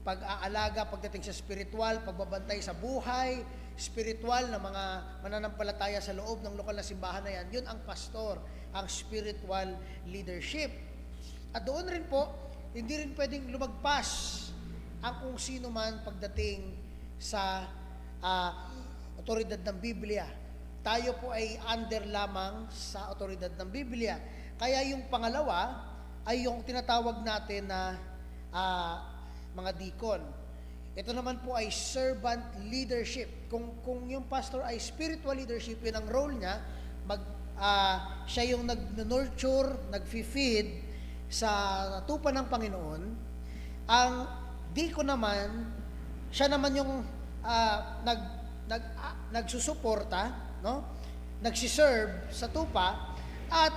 pag-aalaga pagdating sa spiritual, pagbabantay sa buhay, spiritual na mga mananampalataya sa loob ng lokal na simbahan na yan, yun ang pastor, ang spiritual leadership. At doon rin po, hindi rin pwedeng lumagpas ang kung sino man pagdating sa otoridad ng Biblia. Tayo po ay under lamang sa otoridad ng Biblia. Kaya yung pangalawa ay yung tinatawag natin na mga deacon. Ito naman po ay servant leadership. Kung yung pastor ay spiritual leadership, yun ang role niya, siya yung nag-nurture, nag-feed sa tupa ng Panginoon. Ang deacon naman, siya naman yung nagsusuporta, no? Nagsiserve sa tupa at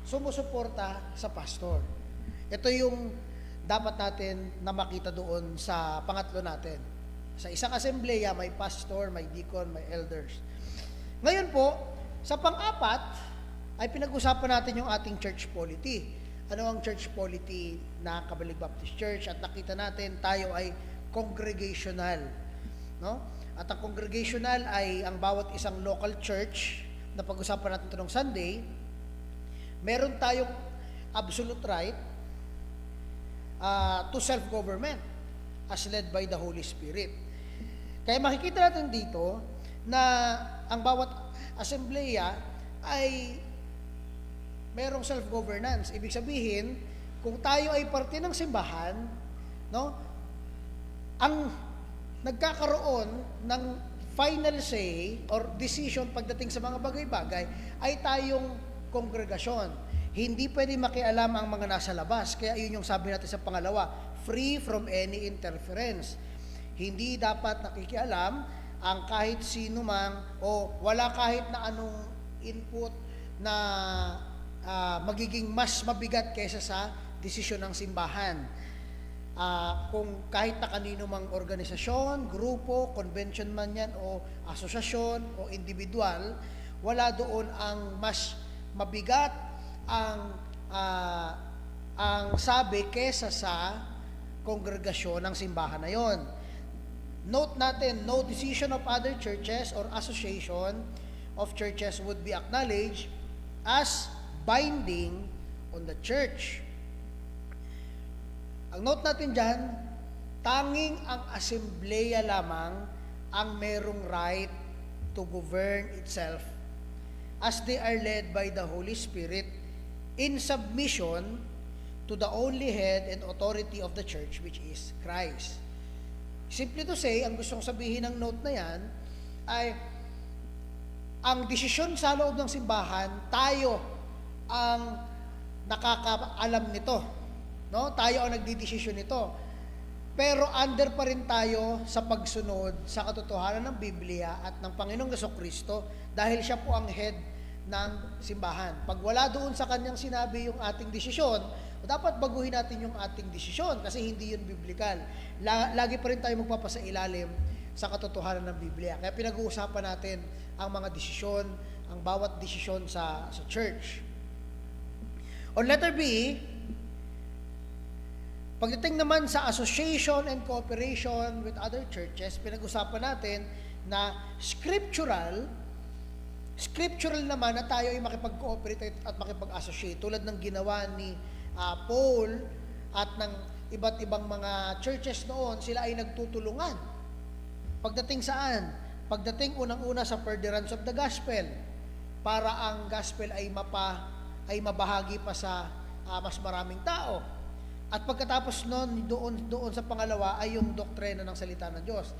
sumusuporta sa pastor. Ito yung dapat natin na makita doon sa pangatlo natin. Sa isang assembleya, may pastor, may deacon, may elders. Ngayon po, sa pang-apat, ay pinag-usapan natin yung ating church polity. Ano ang church polity na Cabalig Baptist Church? At nakita natin, tayo ay congregational. No? At ang congregational ay ang bawat isang local church na pag-usapan natin ito ng Sunday, meron tayong absolute right to self-government as led by the Holy Spirit. Kaya makikita natin dito na ang bawat assembleya ay merong self-governance. Ibig sabihin, kung tayo ay parte ng simbahan, no, ang nagkakaroon ng final say or decision pagdating sa mga bagay-bagay ay tayong kongregasyon. Hindi pwede makialam ang mga nasa labas. Kaya yun yung sabi natin sa pangalawa, free from any interference. Hindi dapat nakikialam ang kahit sino mang o wala kahit na anong input na magiging mas mabigat kaysa sa desisyon ng simbahan. Kung kahit na kanino mang organisasyon, grupo, convention man yan, o asosasyon, o individual, wala doon ang mas mabigat ang sabi kesa sa kongregasyon ng simbahan na yon. Note natin, no decision of other churches or association of churches would be acknowledged as binding on the church. Ang note natin dyan, tanging ang assembleya lamang ang merong right to govern itself as they are led by the Holy Spirit in submission to the only head and authority of the church, which is Christ. Simply to say, ang gustong sabihin ng note na yan ay ang desisyon sa loob ng simbahan, tayo ang nakakaalam nito. No? Tayo ang nagdidesisyon nito. Pero under pa rin tayo sa pagsunod sa katotohanan ng Biblia at ng Panginoong Jesucristo dahil siya po ang head ng simbahan. Pag wala doon sa kanyang sinabi yung ating desisyon, dapat baguhin natin yung ating desisyon kasi hindi yun biblikal. Lagi pa rin tayo magpapasailalim sa katotohanan ng Biblia. Kaya pinag-uusapan natin ang mga desisyon, ang bawat desisyon sa church. On letter B, pagdating naman sa association and cooperation with other churches, pinag-usapan natin na scriptural naman na tayo ay makipag-cooperate at makipag-associate tulad ng ginawa ni Paul at ng iba't ibang mga churches noon. Sila ay nagtutulungan. Pagdating saan? Pagdating unang-una sa furtherance of the gospel para ang gospel ay mabahagi pa sa mas maraming tao. At pagkatapos noon, doon sa pangalawa ay yung doktrina ng salita ng Diyos.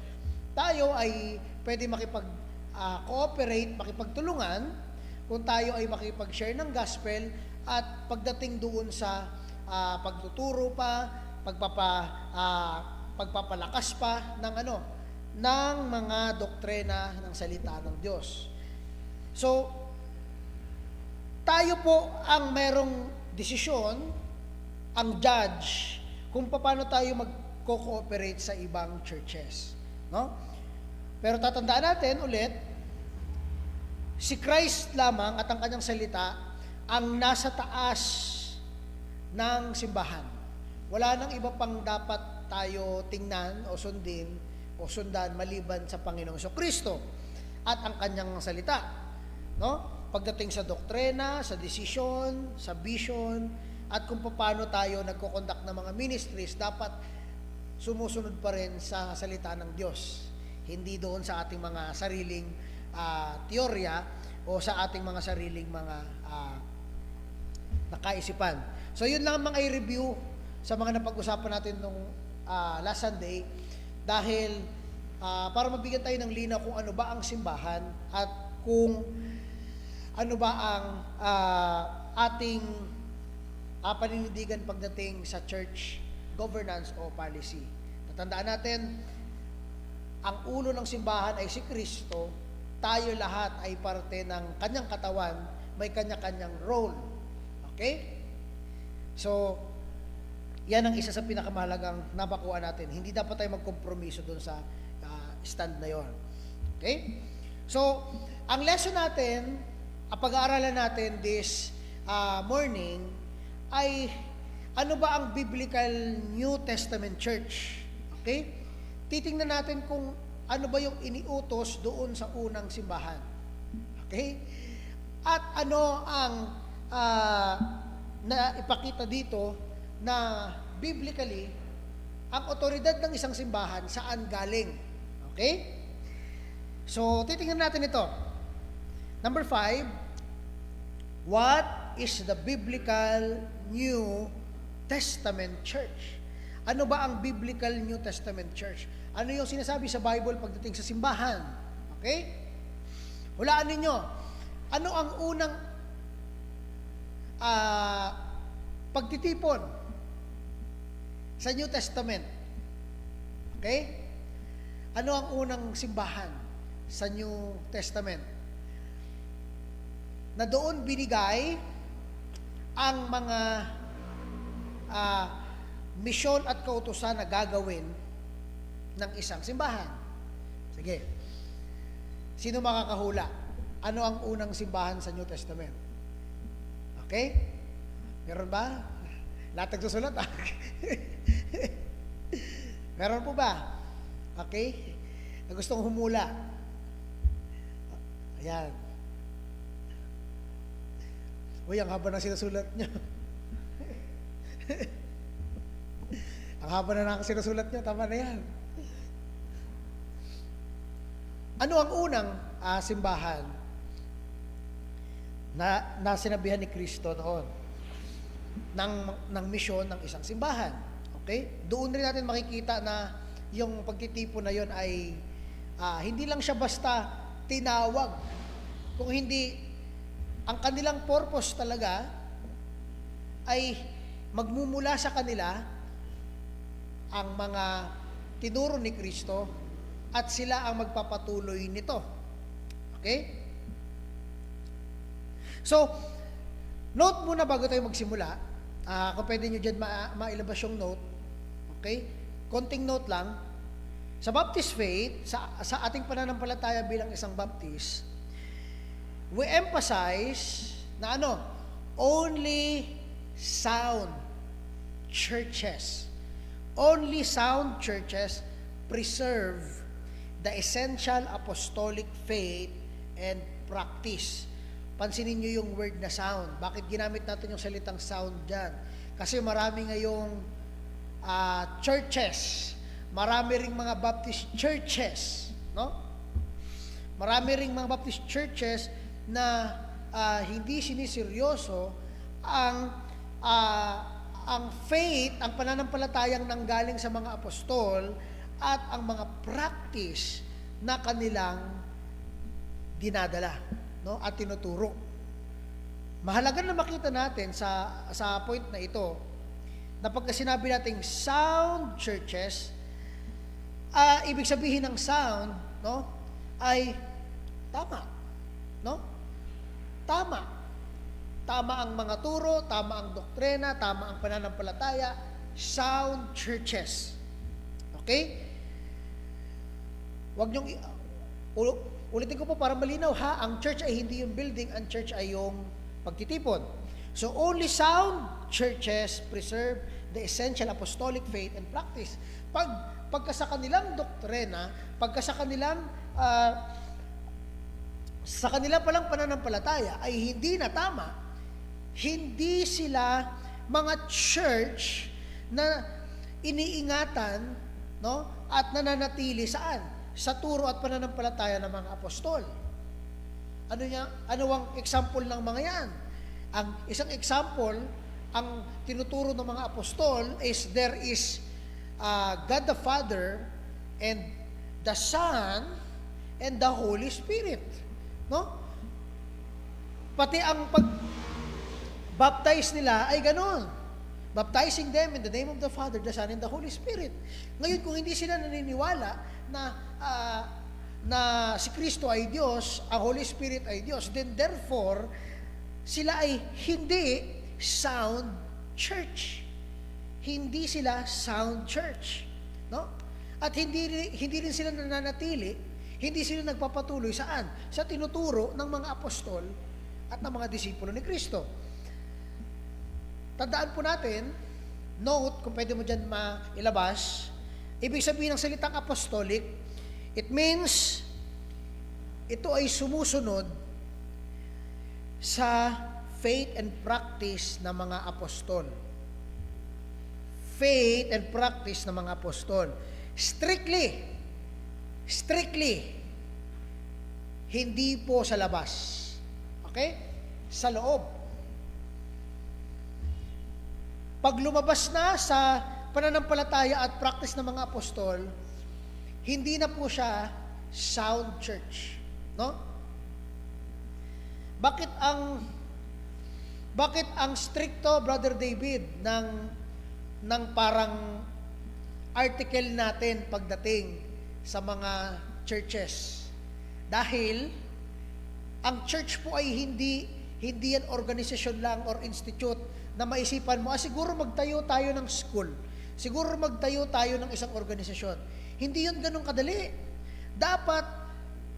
Tayo ay pwede makipag-cooperate, makipagtulungan kung tayo ay makipag-share ng gospel at pagdating doon sa pagtuturo pa, pagpapalakas pa ng mga doktrina ng salita ng Diyos. So, tayo po ang merong desisyon, ang judge, kung paano tayo mag-cooperate sa ibang churches. No? Pero tatandaan natin ulit, si Christ lamang at ang kanyang salita ang nasa taas ng simbahan. Wala nang iba pang dapat tayo tingnan o sundin o sundan maliban sa Panginoong Kristo at ang kanyang salita, no? Pagdating sa doktrina, sa desisyon, sa vision, at kung paano tayo nagko-conduct ng mga ministries, dapat sumusunod pa rin sa salita ng Diyos. Hindi doon sa ating mga sariling teorya o sa ating mga sariling mga nakaisipan. So yun lang mga i-review sa mga napag-usapan natin nung last Sunday, dahil para mabigyan tayo ng linaw kung ano ba ang simbahan at kung ano ba ang ating paninindigan pagdating sa church governance o policy. Tatandaan natin, ang ulo ng simbahan ay si Kristo, tayo lahat ay parte ng kanyang katawan, may kanya-kanyang role. Okay? So, yan ang isa sa pinakamahalagang nabakuan natin. Hindi dapat tayo magkompromiso doon sa stand na yon. Okay? So, ang lesson natin, ang pag-aaralan natin this morning ay ano ba ang Biblical New Testament Church? Okay? Titingnan natin kung ano ba yung iniutos doon sa unang simbahan. Okay? At ano ang na ipakita dito na biblically ang otoridad ng isang simbahan saan galing. Okay? So, titingnan natin ito. Number 5, what is the Biblical New Testament Church? Ano ba ang Biblical New Testament Church? Ano yung sinasabi sa Bible pagdating sa simbahan? Okay? Hulaan ninyo. Ano ang unang pagtitipon sa New Testament? Okay? Ano ang unang simbahan sa New Testament? Na doon binigay ang mga misyon at kautusan na gagawin ng isang simbahan. Sige. Sino makakahula? Ano ang unang simbahan sa New Testament? Okay? Meron ba? Lahat nagsusulat, Meron po ba? Okay? Na gustong humula? Ayan. Uy, ang haba ng sinusulat nyo. Ang haba na sinusulat nyo, tama na yan. Ano ang unang simbahan na sinabihan ni Kristo noon ng misyon ng isang simbahan? Okay? Doon rin natin makikita na yung pagtitipon na yon ay hindi lang siya basta tinawag. Kung hindi, ang kanilang purpose talaga ay magmumula sa kanila ang mga tinuro ni Kristo at sila ang magpapatuloy nito. Okay? So, note muna bago tayo magsimula. Kung pwede nyo dyan mailabas yung note. Okay? Konting note lang. Sa Baptist faith, sa ating pananampalataya bilang isang Baptist, we emphasize na only sound churches. Only sound churches preserve the essential apostolic faith and practice. Pansinin nyo yung word na sound. Bakit ginamit natin yung salitang sound dyan? Kasi marami ngayong churches. Marami ring mga Baptist churches. No? Marami ring mga Baptist churches na hindi siniseryoso ang faith, ang pananampalatayang nanggaling sa mga apostol at ang mga practice na kanilang dinadala, no, at tinuturo. Mahalaga na makita natin sa point na ito na pagka sinabi nating sound churches, ibig sabihin ng sound, no, ay tama, no? Tama. Tama ang mga turo, tama ang doktrina, tama ang pananampalataya, sound churches. Okay? Wag niyong ulitin ko po para malinaw ha, ang church ay hindi yung building, ang church ay yung pagtitipon. So only sound churches preserve the essential apostolic faith and practice. Pagka sa kanilang doktrina, pagka sa kanilang palang pananampalataya ay hindi na tama, hindi sila mga church na iniingatan, no, at nananatili saan? Sa turo at pananampalataya ng mga apostol. Ano ang example ng mga yan? Ang isang example, ang tinuturo ng mga apostol is there is God the Father and the Son and the Holy Spirit. No? Pati ang pag-baptize nila ay ganoon. Baptizing them in the name of the Father, the Son, and the Holy Spirit. Ngayon, kung hindi sila naniniwala na si Kristo ay Diyos, ang Holy Spirit ay Diyos, then therefore, sila ay hindi sound church. Hindi sila sound church. No? At hindi rin sila nananatili, hindi sila nagpapatuloy saan? Sa tinuturo ng mga apostol at ng mga disipulo ni Kristo. Tandaan po natin, note, kung pwede mo dyan mailabas, ibig sabihin ng salitang apostolic, it means, ito ay sumusunod sa faith and practice ng mga apostol. Faith and practice ng mga apostol. Strictly, hindi po sa labas. Okay? Sa loob. Pag lumabas na sa pananampalataya at practice ng mga apostol, hindi na po siya sound church. No? Bakit ang stricto, Brother David, ng parang article natin pagdating sa mga churches? Dahil ang church po ay hindi yan organisasyon lang or institute na maisipan mo, siguro magtayo tayo ng school, siguro magtayo tayo ng isang organisasyon. Hindi yun ganun kadali. Dapat,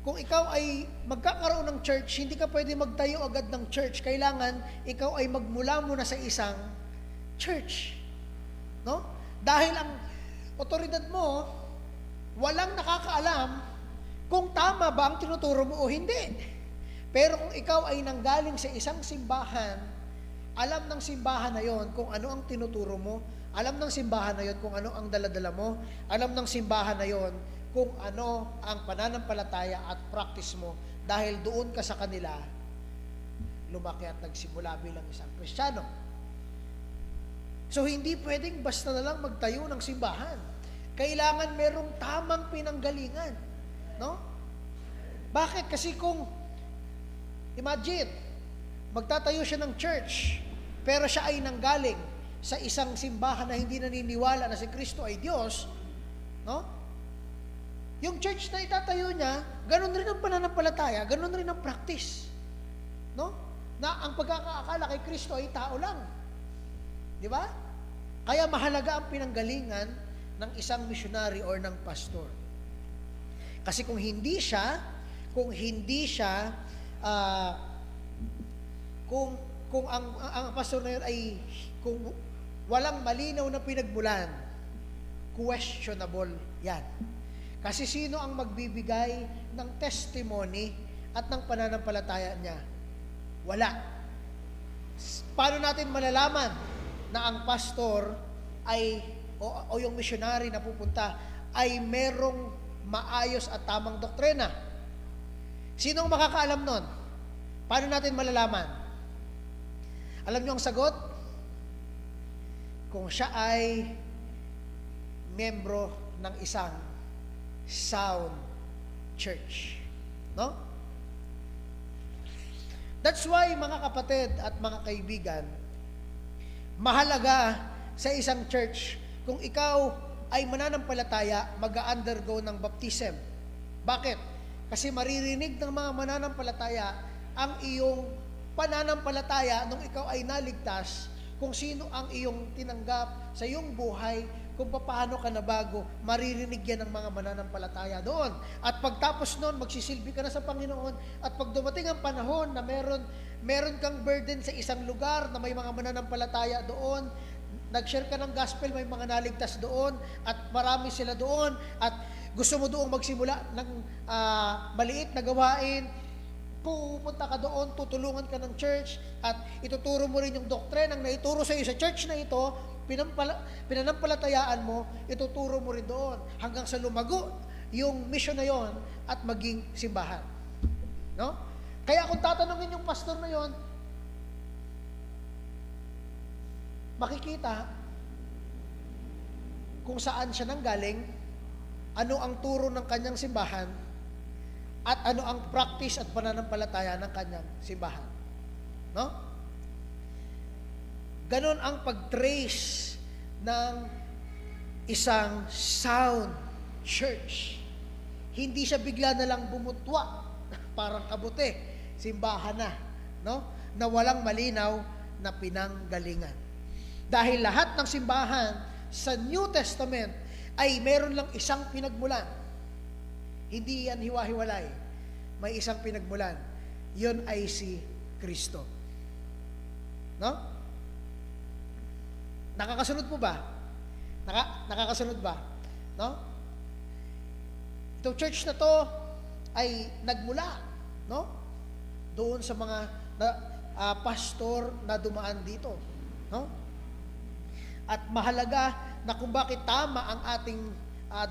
kung ikaw ay magkakaroon ng church, hindi ka pwede magtayo agad ng church. Kailangan, ikaw ay magmula muna sa isang church. No? Dahil ang otoridad mo, walang nakakaalam kung tama ba ang tinuturo mo o hindi. Pero kung ikaw ay nanggaling sa isang simbahan, alam ng simbahan na yon kung ano ang tinuturo mo, alam ng simbahan na yon kung ano ang daladala mo, alam ng simbahan na yon kung ano ang pananampalataya at practice mo, dahil doon ka sa kanila lumaki at nagsimula bilang isang Kristiyano. So hindi pwedeng basta na lang magtayo ng simbahan. Kailangan merong tamang pinanggalingan. No? Bakit? Kasi kung imagine, magtatayo siya ng church, pero siya ay nanggaling sa isang simbahan na hindi naniniwala na si Kristo ay Diyos, no? Yung church na itatayo niya, ganun rin ang pananampalataya, ganun rin ang practice. No? Na ang pagkakaakala kay Kristo ay tao lang. Di ba? Kaya mahalaga ang pinanggalingan ng isang missionary or ng pastor. Kasi kung hindi siya, kung ang pastor na yun ay kung walang malinaw na pinagmulan, questionable yan. Kasi sino ang magbibigay ng testimony at ng pananampalataya niya? Wala. Paano natin malalaman na ang pastor ay o yung missionary na pupunta ay merong maayos at tamang doktrina? Sino ang makakaalam nun? Paano natin malalaman? Alam niyo ang sagot? Kung siya ay membro ng isang sound church. No? That's why, mga kapatid at mga kaibigan, mahalaga sa isang church kung ikaw ay mananampalataya, mag-undergo ng baptism. Bakit? Kasi maririnig ng mga mananampalataya ang iyong pananampalataya nung ikaw ay naligtas, kung sino ang iyong tinanggap sa iyong buhay, kung paano ka nabago, maririnig yan ng mga mananampalataya doon. At pagtapos noon, magsisilbi ka na sa Panginoon, at pag dumating ang panahon na meron kang burden sa isang lugar na may mga mananampalataya doon, nag-share ka ng gospel, may mga naligtas doon, at marami sila doon, at gusto mo doon magsimula ng maliit na gawain, pupunta ka doon, tutulungan ka ng church, at ituturo mo rin yung doctrine ang naituro sa iyo sa church na ito, pinanampalatayaan mo, ituturo mo rin doon, hanggang sa lumago yung mission na yon at maging simbahan. No? Kaya kung tatanungin yung pastor na yon, makikita kung saan siya nanggaling, ano ang turo ng kanyang simbahan, at ano ang practice at pananampalataya ng kanyang simbahan. No? Ganon ang pag-trace ng isang sound church. Hindi siya bigla na lang bumutwa, parang kabuti, simbahan na, no? Na walang malinaw na pinanggalingan. Dahil lahat ng simbahan sa New Testament ay meron lang isang pinagmulan. Hindi yan hiwa-hiwalay. May isang pinagmulan. Yun ay si Kristo. No? Nakakasunod po ba? Nakakasunod ba? No? Itong church na to ay nagmula, no? Doon sa mga pastor na dumaan dito, no? At mahalaga na kung bakit tama ang ating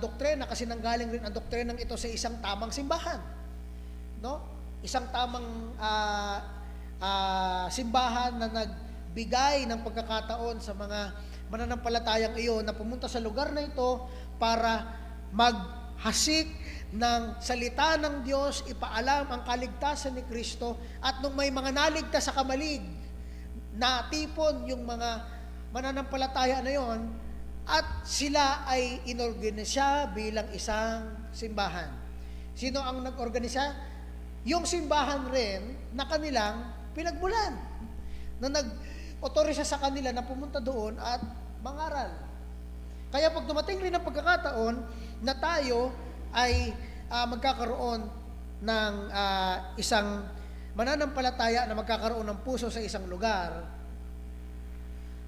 doktrina, kasi nanggaling rin ang doktrinang ito sa isang tamang simbahan, no? Isang tamang simbahan na nagbigay ng pagkakataon sa mga mananampalatayang iyon na pumunta sa lugar na ito para maghasik ng salita ng Diyos, ipaalam ang kaligtasan ni Kristo, at nung may mga naligtas sa kamalig, natipon yung mga mananampalataya na yon, at sila ay inorganisa bilang isang simbahan. Sino ang nag-organisa? Yung simbahan rin na kanilang pinagmulan, na nag-otorisa sa kanila na pumunta doon at mangaral. Kaya pag dumating rin ang pagkakataon na tayo ay magkakaroon ng isang mananampalataya na magkakaroon ng puso sa isang lugar,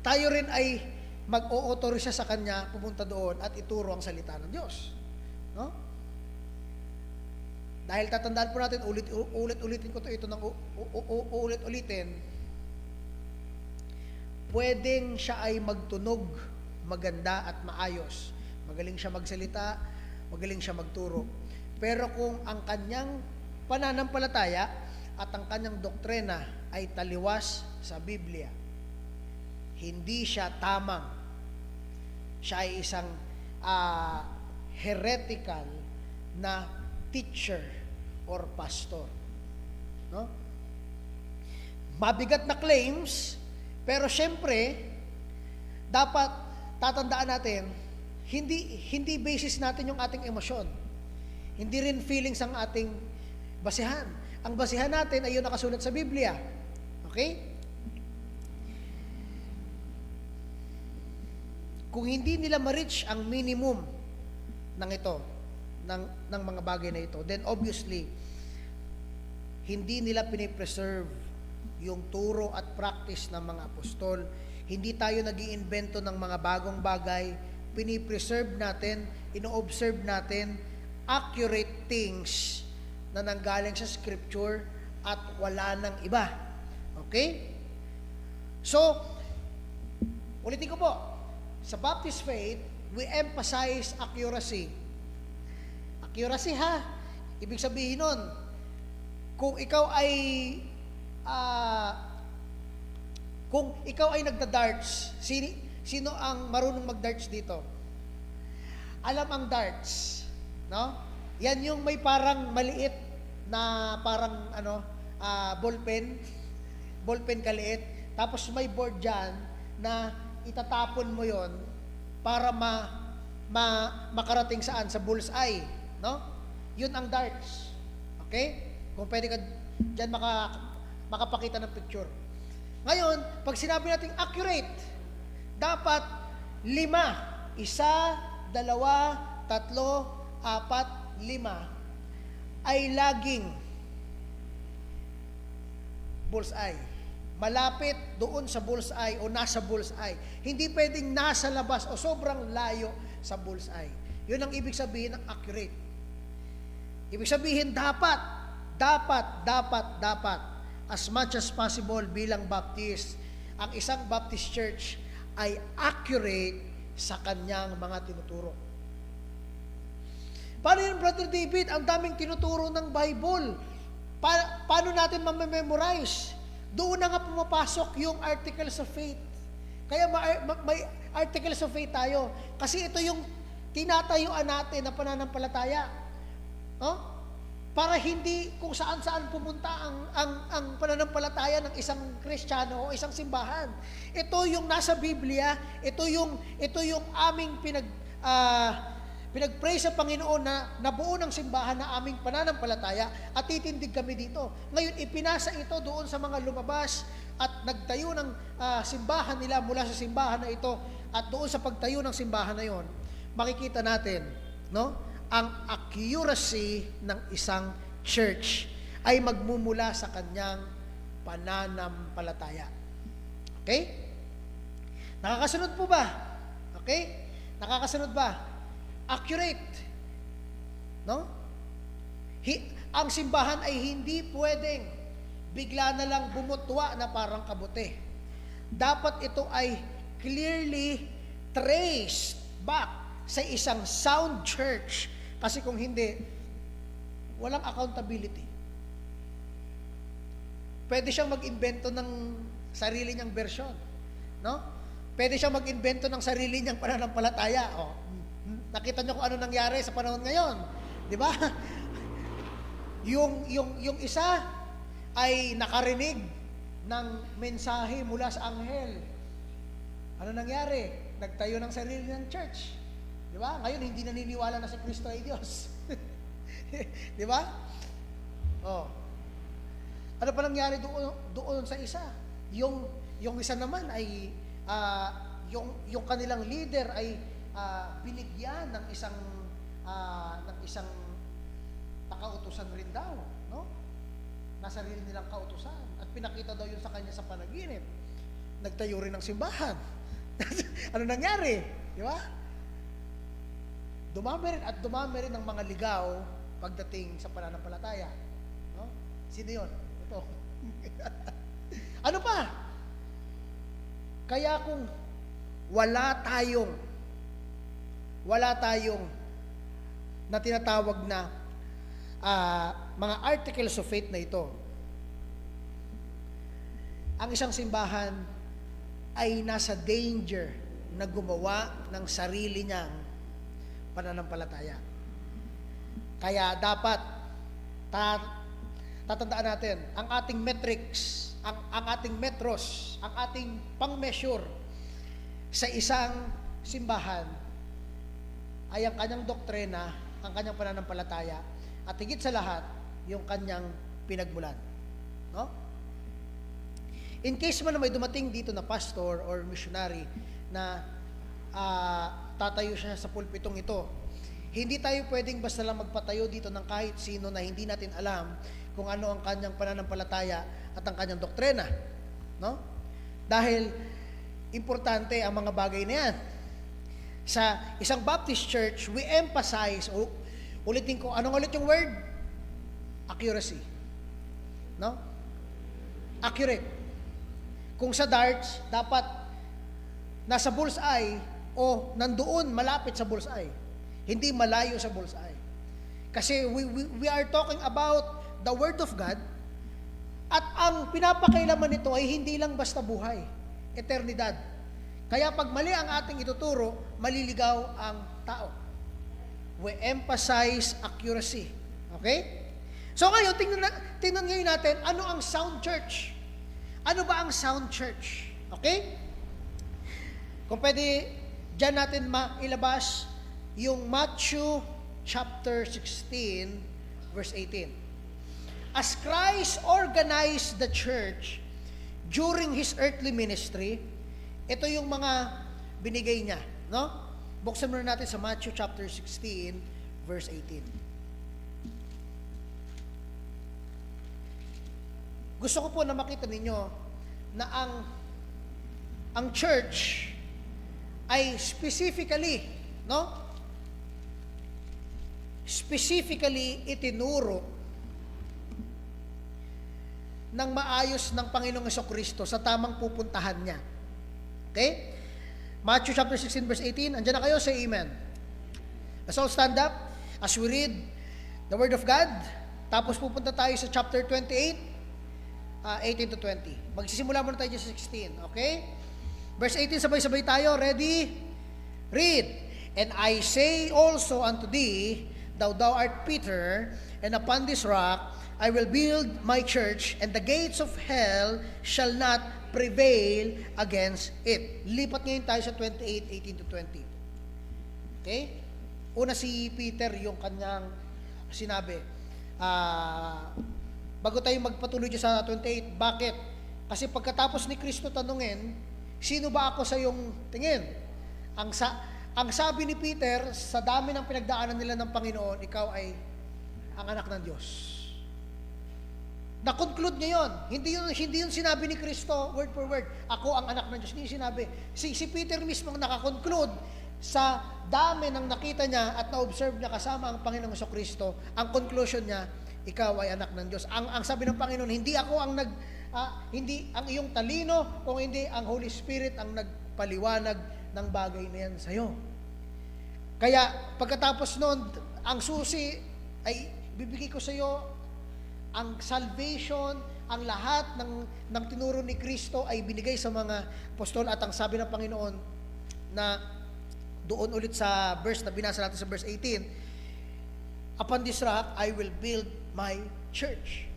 tayo rin ay mag-o-authorize sa kanya pumunta doon at ituro ang salita ng Diyos. No? Dahil tatandaan po natin, ulit-ulitin ko ito ng ulit-ulitin, pwedeng siya ay magtunog maganda at maayos. Magaling siya magsalita, magaling siya magturo. Pero kung ang kanyang pananampalataya at ang kanyang doktrina ay taliwas sa Biblia, hindi siya tamang. Siya ay isang heretical na teacher or pastor. No? Mabigat na claims, pero syempre, dapat tatandaan natin, hindi basis natin yung ating emosyon. Hindi rin feelings ang ating basihan. Ang basihan natin ay yung nakasulat sa Biblia. Okay? Kung hindi nila ma-reach ang minimum ng ito, ng mga bagay na ito, then obviously, hindi nila pinipreserve yung turo at practice ng mga apostol. Hindi tayo nag-iimbento ng mga bagong bagay, pinipreserve natin, ino-observe natin, accurate things na nanggaling sa scripture at wala nang iba. Okay? So, ulitin ko po, sa Baptist faith, we emphasize accuracy. Accuracy ha, ibig sabihin nun, kung ikaw ay nagda-darts, sino ang marunong mag-darts dito? Alam ang darts, no? Yan yung may parang maliit na parang ballpen kaliit, tapos may board dyan na itatapon mo yon para makarating saan? Sa bullseye, no? Yun ang darts. Okay? Kung pwede ka dyan makapakita ng picture. Ngayon, pag sinabi natin accurate, dapat 5. 1, 2, 3, 4, 5 ay laging bullseye. malapit doon sa bullseye o nasa bullseye. Hindi pwedeng nasa labas o sobrang layo sa bullseye. Yun ang ibig sabihin ng accurate. Ibig sabihin dapat, as much as possible bilang Baptist, ang isang Baptist church ay accurate sa kanyang mga tinuturo. Paano yun, Brother David? Ang daming tinuturo ng Bible. Paano natin mamememorize? Doon na nga pumapasok yung articles of faith. Kaya may articles of faith tayo. Kasi ito yung tinatayuan natin na pananampalataya. No? Para hindi kung saan-saan pumunta ang pananampalataya ng isang Kristiyano o isang simbahan. Ito yung nasa Biblia, ito yung aming pinag-pray sa Panginoon na nabuo ng simbahan na aming pananampalataya at titindig kami dito. Ngayon, ipinasa ito doon sa mga lumabas at nagtayo ng simbahan nila mula sa simbahan na ito at doon sa pagtayo ng simbahan na yon, makikita natin, no? Ang accuracy ng isang church ay magmumula sa kanyang pananampalataya. Okay? Nakakasunod po ba? Okay? Nakakasunod ba? Accurate. No? Ang simbahan ay hindi pwedeng bigla na lang bumutwa na parang kabote. Dapat ito ay clearly traced back sa isang sound church. Kasi kung hindi, walang accountability. Pwede siyang mag-invento ng sarili niyang version. No? Pwede siyang mag-invento ng sarili niyang pananampalataya. O, nakita niyo kung ano nangyari sa panahon ngayon. Di ba? Yung isa ay nakarinig ng mensahe mula sa anghel. Ano nangyari? Nagtayo ng sarili ng church. Di ba? Ngayon, hindi naniniwala na si Kristo ay Diyos. Di ba? Oh. Ano pa nangyari doon sa isa? Yung isa naman ay, yung kanilang leader ay binigyan ng isang pakautusan rin daw, no? Nasa sarili nilang kautusan at pinakita daw yun sa kanya sa panaginip. Nagtayo rin ng simbahan. Ano nangyari? Di ba? Dumami rin ang mga ligaw pagdating sa pananampalataya. No? Sino yun? Ito. Ano pa? Kaya kung wala tayong na tinatawag na mga articles of faith na ito, ang isang simbahan ay nasa danger na gumawa ng sarili niyang pananampalataya. Kaya dapat tatandaan natin ang ating metrics, ang ating metros, ang ating pang-measure sa isang simbahan ay ang kanyang doktrina, ang kanyang pananampalataya, at higit sa lahat, yung kanyang pinagmulan. No? In case man na may dumating dito na pastor or missionary na tatayo siya sa pulpitong ito, hindi tayo pwedeng basta lang magpatayo dito ng kahit sino na hindi natin alam kung ano ang kanyang pananampalataya at ang kanyang doktrina. No? Dahil importante ang mga bagay na yan. Sa isang Baptist church, we emphasize, ulitin ko, anong ulit yung word? Accuracy. No? Accurate. Kung sa darts, dapat nasa bullseye o nandoon malapit sa bullseye. Hindi malayo sa bullseye. Kasi we are talking about the Word of God at ang pinapakailaman nito ay hindi lang basta buhay, eternidad. Kaya pag mali ang ating ituturo, maliligaw ang tao. We emphasize accuracy. Okay? So ngayon, tingnan ngayon natin, ano ang sound church? Ano ba ang sound church? Okay? Kung pwede, dyan natin mailabas yung Matthew chapter 16, verse 18. As Christ organized the church during His earthly ministry, ito yung mga binigay niya. No? Buksan muna natin sa Matthew chapter 16, verse 18. Gusto ko po na makita ninyo na ang church ay specifically, no? Specifically itinuro ng maayos ng Panginoong Jesucristo sa tamang pupuntahan niya. Okay? Matthew chapter 16 verse 18. Andiyan na kayo, say amen. Let's all stand up as we read the Word of God. Tapos pupunta tayo sa chapter 28, 18 to 20. Magsisimula muna tayo sa 16. Okay? Verse 18, sabay-sabay tayo. Ready? Read. And I say also unto thee, thou art Peter, and upon this rock I will build my church, and the gates of hell shall not prevail against it. Lipat ngayon tayo sa 28, 18 to 20. Okay? Una si Peter, yung kanyang sinabi. Bago tayo magpatuloy sa 28, bakit? Kasi pagkatapos ni Kristo tanungin, sino ba ako sa iyong tingin? Ang sabi ni Peter, sa dami ng pinagdaanan nila ng Panginoon, ikaw ay ang anak ng Diyos. Na-conclude niya yun. Hindi yun sinabi ni Kristo, word for word, ako ang anak ng Diyos. Hindi yun sinabi. Si Peter mismo nakakonclude sa dami ng nakita niya at na-observe niya kasama ang Panginoong Jesucristo, ang conclusion niya, ikaw ay anak ng Diyos. Ang sabi ng Panginoon, hindi ako ang hindi ang iyong talino, kung hindi ang Holy Spirit ang nagpaliwanag ng bagay na yan sa'yo. Kaya pagkatapos noon, ang susi ay bibigay ko sa iyo ang salvation, ang lahat ng tinuro ni Kristo ay binigay sa mga apostol, at ang sabi ng Panginoon na doon ulit sa verse na binasa natin sa verse 18, upon this rock I will build my church.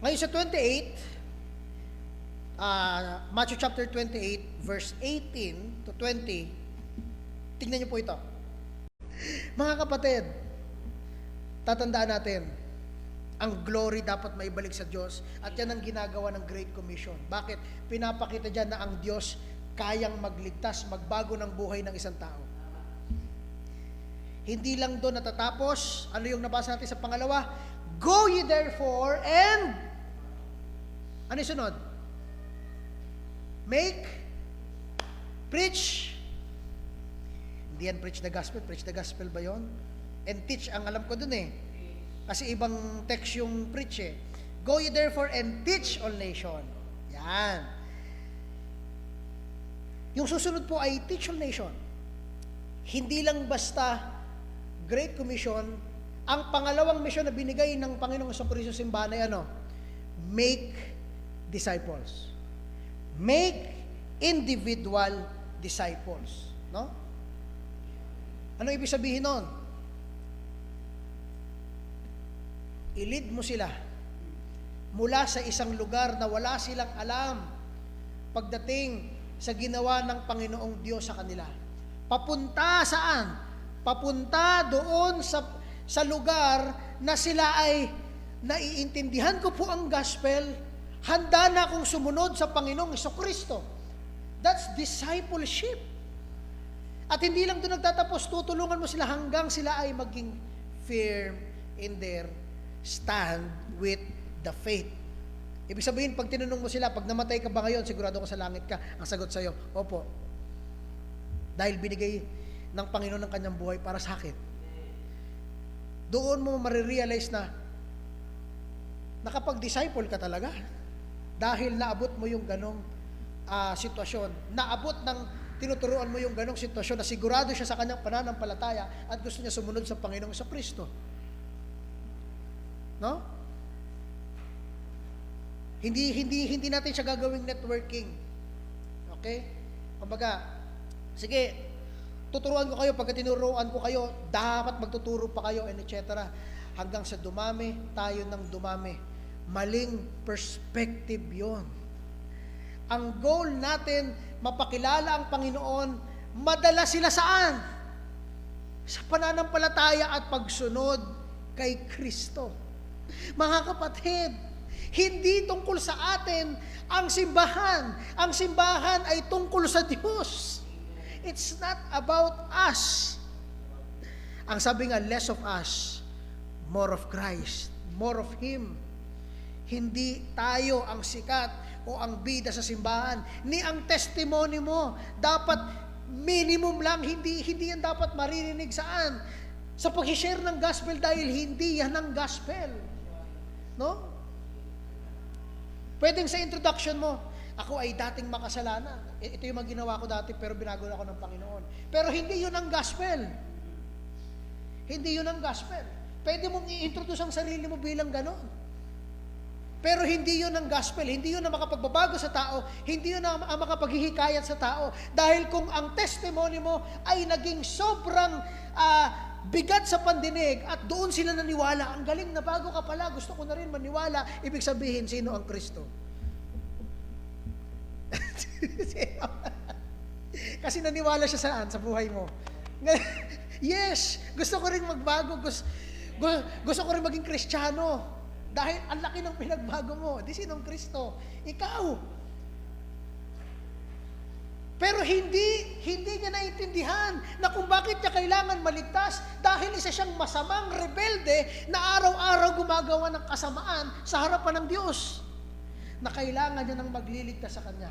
Ngayon sa 28, Matthew chapter 28 verse 18 to 20, tingnan niyo po ito. Mga kapatid, tatandaan natin, ang glory dapat maibalik sa Diyos, at yan ang ginagawa ng Great Commission. Bakit? Pinapakita dyan na ang Diyos kayang magligtas, magbago ng buhay ng isang tao. Hindi lang doon natatapos. Ano yung nabasa natin sa pangalawa? Go ye therefore and ano yung sunod? Make, preach. Hindi yan preach the gospel. Preach the gospel ba yon? And teach, ang alam ko dun eh. Kasi ibang text yung preach eh. Go ye therefore and teach all nation. Yan. Yung susunod po ay teach all nation. Hindi lang basta Great Commission. Ang pangalawang mission na binigay ng Panginoong Jesucristo sa simbahan ay ano? Make disciples. Make individual disciples. No? Ano ibig sabihin nun? I-lead mo sila mula sa isang lugar na wala silang alam pagdating sa ginawa ng Panginoong Diyos sa kanila. Papunta saan? Papunta doon sa lugar na sila ay naiintindihan ko po ang gospel, handa na akong sumunod sa Panginoong Jesucristo. That's discipleship. At hindi lang doon nagtatapos, tutulungan mo sila hanggang sila ay maging firm in their stand with the faith. Ibig sabihin, pag tinanong mo sila, pag namatay ka ba ngayon, sigurado ko sa langit ka, ang sagot sa'yo, opo. Dahil binigay ng Panginoon ng kanyang buhay para sa akin. Doon mo marirealize na nakapag-disciple ka talaga. Dahil naabot mo yung ganong sitwasyon. Naabot ng tinuturuan mo yung ganong sitwasyon na sigurado siya sa kanyang pananampalataya at gusto niya sumunod sa Panginoong Jesucristo. No? Hindi natin siya gagawing networking. Okay? Kumbaga, sige, tuturuan ko kayo, pagka tinuruan ko kayo, dapat magtuturo pa kayo, and etc. Hanggang sa dumami, tayo ng dumami. Maling perspective yon. Ang goal natin, mapakilala ang Panginoon, madala sila saan? Sa pananampalataya at pagsunod kay Kristo. Mga kapatid, hindi tungkol sa atin ang simbahan. Ang simbahan ay tungkol sa Diyos. It's not about us. Ang sabi nga, less of us, more of Christ, more of Him. Hindi tayo ang sikat, o ang bida sa simbahan, ni ang testimony mo. Dapat minimum lang, hindi yan dapat maririnig saan? Sa pag-share ng gospel, dahil hindi yan ang gospel. No? Pwedeng sa introduction mo, ako ay dating makasalanan. Ito yung mga ginawa ko dati, pero binago na ako ng Panginoon. Pero hindi yun ang gospel. Hindi yun ang gospel. Pwede mong i-introduce ang sarili mo bilang ganon. Pero hindi yun ang gospel. Hindi yun ang makapagbabago sa tao. Hindi yun ang makapaghihikayat sa tao. Dahil kung ang testimony mo ay naging sobrang bigat sa pandinig at doon sila naniwala, ang galing na bago ka pala, gusto ko na rin maniwala, ibig sabihin, sino ang Kristo? Kasi naniwala siya saan? Sa buhay mo. Yes, gusto ko rin magbago, gusto ko rin maging Kristiyano. Dahil ang laki ng pinagbago mo. Di sinong Kristo? Ikaw. Pero hindi niya naintindihan na kung bakit niya kailangan maligtas dahil isa siyang masamang rebelde na araw-araw gumagawa ng kasamaan sa harapan ng Diyos. Na kailangan niya nang magliligtas sa Kanya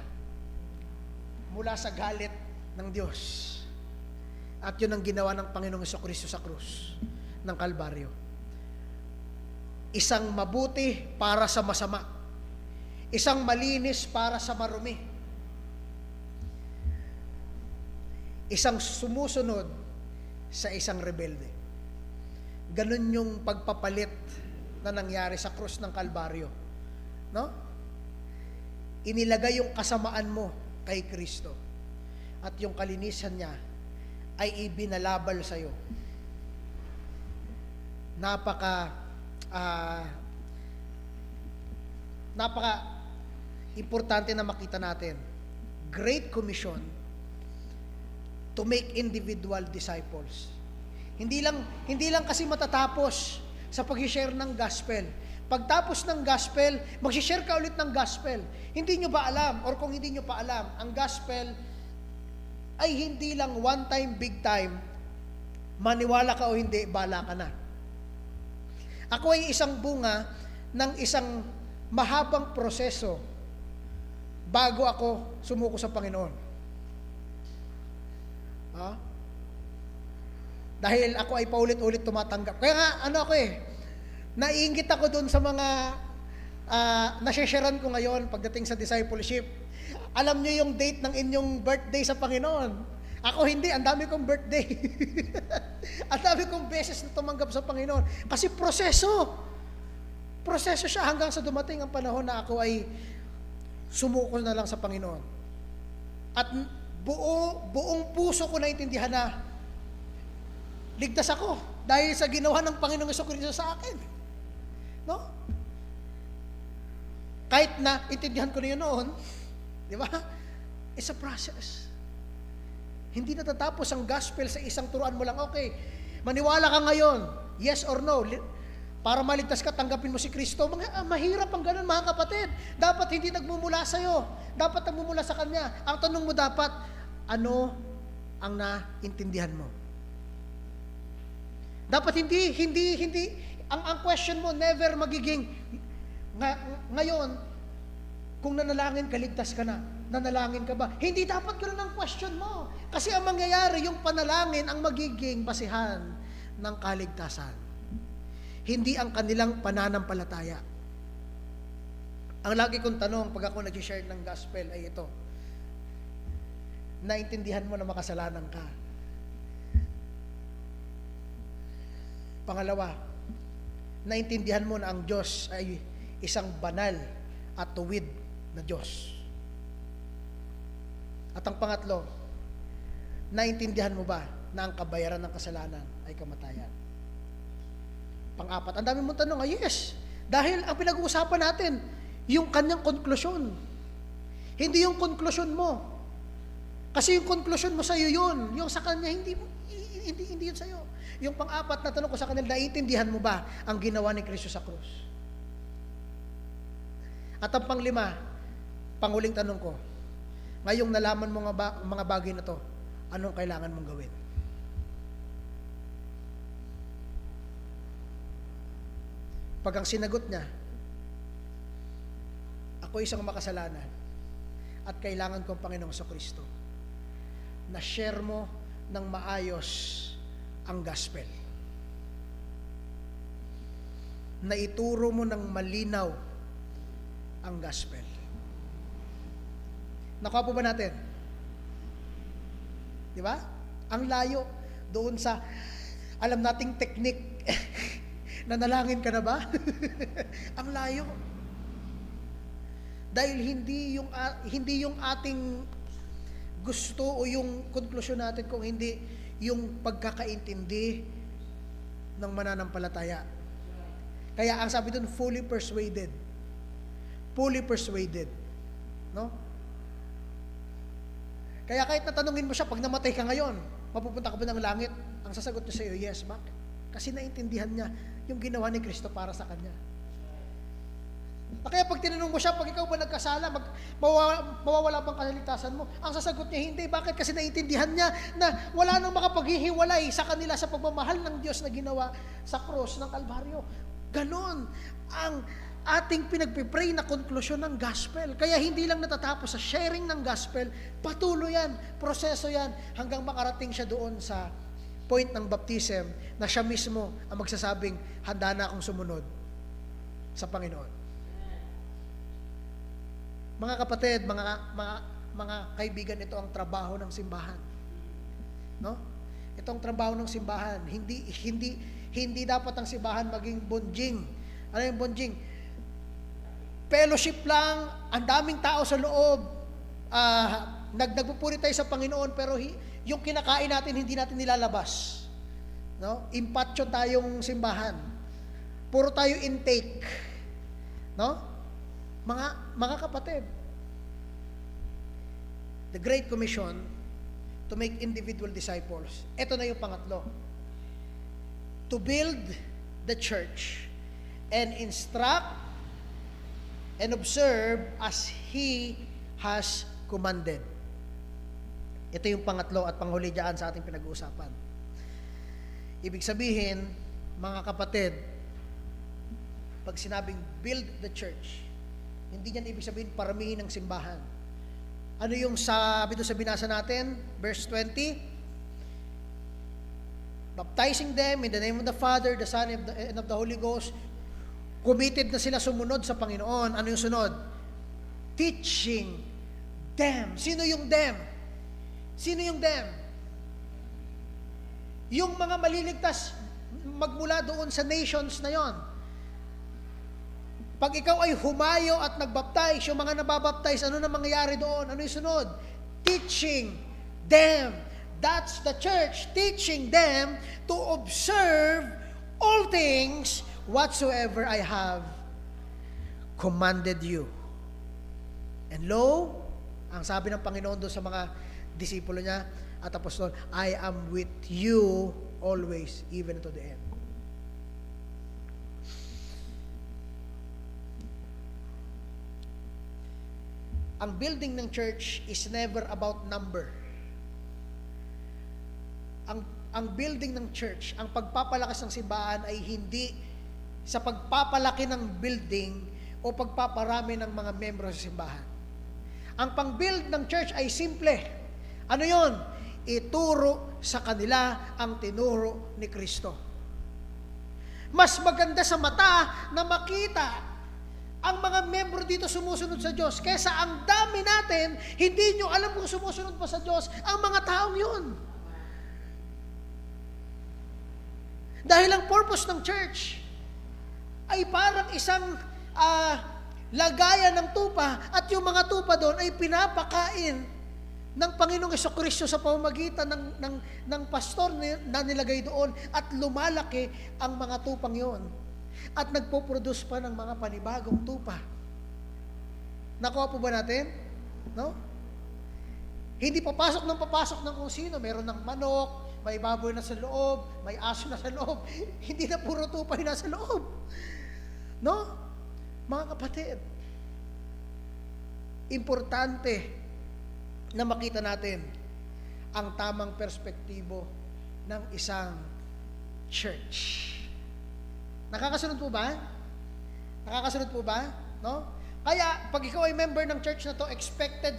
mula sa galit ng Diyos. At yun ang ginawa ng Panginoong Jesucristo sa krus ng Kalbaryo. Isang mabuti para sa masama. Isang malinis para sa marumi. Isang sumusunod sa isang rebelde. Ganun yung pagpapalit na nangyari sa krus ng Kalbaryo. No? Inilagay yung kasamaan mo kay Kristo. At yung kalinisan niya ay ibinalabal sa'yo. Napaka importante na makita natin. Great Commission to make individual disciples. Hindi lang kasi matatapos sa pag-share ng gospel. Pagtapos ng gospel, mag-share ka ulit ng gospel. Hindi nyo ba alam, or kung hindi nyo pa alam, ang gospel ay hindi lang one time, big time, maniwala ka o hindi, bala ka na. Ako ay isang bunga ng isang mahabang proseso bago ako sumuko sa Panginoon. Dahil ako ay paulit-ulit tumatanggap. Kaya nga, naiinggit ako dun sa mga nasesharean ko ngayon pagdating sa discipleship. Alam niyo yung date ng inyong birthday sa Panginoon. Ako hindi, ang dami kong birthday. Ang dami kong beses na tumanggap sa Panginoon. Kasi proseso. Proseso siya hanggang sa dumating ang panahon na ako ay sumuko na lang sa Panginoon. At buong puso ko naintindihan na ligtas ako dahil sa ginawa ng Panginoong Jesucristo sa akin. No? Kahit na intindihan ko na yun noon, di ba? It's a process. Hindi natatapos ang gospel sa isang turuan mo lang, okay, maniwala ka ngayon, yes or no, para maligtas ka, tanggapin mo si Kristo. Mahirap ang ganun, mga kapatid. Dapat hindi nagmumula sa'yo. Dapat nagmumula sa Kanya. Ang tanong mo dapat, ano ang naintindihan mo? Dapat hindi, ang question mo never magiging, ngayon, kung nanalangin, kaligtas ka na. Nanalangin ka ba? Hindi dapat ganun ang question mo. Kasi ang mangyayari, yung panalangin ang magiging basihan ng kaligtasan. Hindi ang kanilang pananampalataya. Ang lagi kong tanong pag ako nag-share ng gospel ay ito. Naintindihan mo na makasalanan ka. Pangalawa, naintindihan mo na ang Diyos ay isang banal at tuwid na Diyos. At ang pangatlo, naintindihan mo ba na ang kabayaran ng kasalanan ay kamatayan? Pang-apat, ang dami mong tanong, yes. Dahil ang pinag-uusapan natin, yung kanyang konklusyon. Hindi yung konklusyon mo. Kasi yung konklusyon mo sa'yo yun. Yung sa kanya, hindi yun sa'yo. Yung pang-apat na tanong ko sa kanila, naiintindihan mo ba ang ginawa ni Kristo sa krus? At ang panglima, panghuling tanong ko, ngayong nalaman mo mga bagay na to, anong kailangan mong gawin? Pag ang sinagot niya, Ako isang makasalanan at kailangan ko ang Panginoong Kristo na share mo ng maayos ang gospel. Na ituro mo ng malinaw ang gospel. Nakuha po ba natin? Di ba? Ang layo doon sa alam nating teknik. Nanalangin ka na ba? Ang layo. Dahil hindi yung ating gusto o yung konklusyon natin, kung hindi yung pagkakaintindi ng mananampalataya. Kaya ang sabi doon, fully persuaded. Fully persuaded. No? Kaya kahit natanungin mo siya, pag namatay ka ngayon, mapupunta ka ba ng langit? Ang sasagot niya sa iyo, yes. Bakit? Kasi naintindihan niya yung ginawa ni Kristo para sa kanya. Kaya pag tinanong mo siya, pag ikaw ba nagkasala, mawawala bang kaligtasan mo? Ang sasagot niya, hindi. Bakit? Kasi naintindihan niya na wala nang makapaghihiwalay sa kanila sa pagmamahal ng Diyos na ginawa sa cross ng Kalbaryo. Ganon ang ating pinagpipray na konklusyon ng gospel. Kaya hindi lang natatapos sa sharing ng gospel, patuloy yan, proseso yan, hanggang makarating siya doon sa point ng baptism na siya mismo ang magsasabing, handa na akong sumunod sa Panginoon. Mga kapatid, mga kaibigan, ito ang trabaho ng simbahan. No? Ito ang trabaho ng simbahan. Hindi dapat ang simbahan maging bonjing. Ano yung bonjing? Fellowship lang, ang daming tao sa loob, nagpupuri tayo sa Panginoon, pero yung kinakain natin, hindi natin nilalabas. No? Impatyo tayong simbahan. Puro tayo intake. No? Mga kapatid, the Great Commission to make individual disciples. Ito na yung pangatlo. To build the church and instruct and observe as He has commanded. Ito yung pangatlo at panghuli dyan sa ating pinag-uusapan. Ibig sabihin, mga kapatid, pag sinabing build the church, hindi niyan ibig sabihin paramihin ng simbahan. Ano yung sabi doon sa binasa natin? Verse 20, baptizing them in the name of the Father, the Son, and of the Holy Ghost. Committed na sila sumunod sa Panginoon. Ano yung sunod? Teaching them. Sino yung them? Sino yung them? Yung mga maliligtas magmula doon sa nations na yon. Pag ikaw ay humayo at nagbaptize, yung mga nababaptize, ano na mangyayari doon? Ano yung sunod? Teaching them. That's the church, teaching them to observe all things whatsoever I have commanded you. And lo, ang sabi ng Panginoon doon sa mga disipulo niya at apostol, I am with you always, even to the end. Ang building ng church is never about number. Ang building ng church, ang pagpapalakas ng simbahan ay hindi sa pagpapalaki ng building o pagpaparami ng mga membro sa simbahan. Ang pang-build ng church ay simple. Ano yon? Ituro sa kanila ang tinuro ni Kristo. Mas maganda sa mata na makita ang mga membro dito sumusunod sa Diyos kaysa ang dami natin, hindi nyo alam kung sumusunod pa sa Diyos ang mga taong yun. Dahil ang purpose ng church ay parang isang lagayan ng tupa at yung mga tupa doon ay pinapakain ng Panginoong Jesucristo sa pamamagitan ng pastor na nilagay doon at lumalaki ang mga tupang yon at nagpo-produce pa ng mga panibagong tupa. Nakuha po ba natin? No? Hindi papasok ng kung sino. Meron ng manok, may baboy na sa loob, may aso na sa loob. Hindi na puro tupa yung nasa loob. No? Mga kapatid, importante na makita natin ang tamang perspektibo ng isang church. Nakakasunod po ba? Nakakasunod po ba? No? Kaya, pag ikaw ay member ng church na to, expectation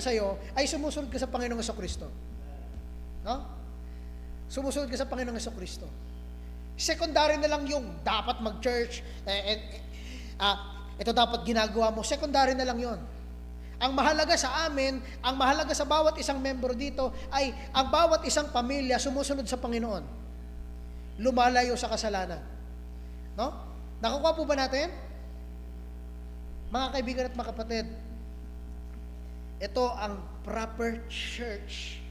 sa'yo, ay sumusunod ka sa Panginoong Jesucristo. No? Sumusunod ka sa Panginoong Jesucristo. Secondary na lang yung dapat mag-church, ito dapat ginagawa mo, secondary na lang yon. Ang mahalaga sa amin, ang mahalaga sa bawat isang member dito, ay ang bawat isang pamilya sumusunod sa Panginoon. Lumalayo sa kasalanan. No? Nakukuha po ba natin? Mga kaibigan at mga kapatid, ito ang proper church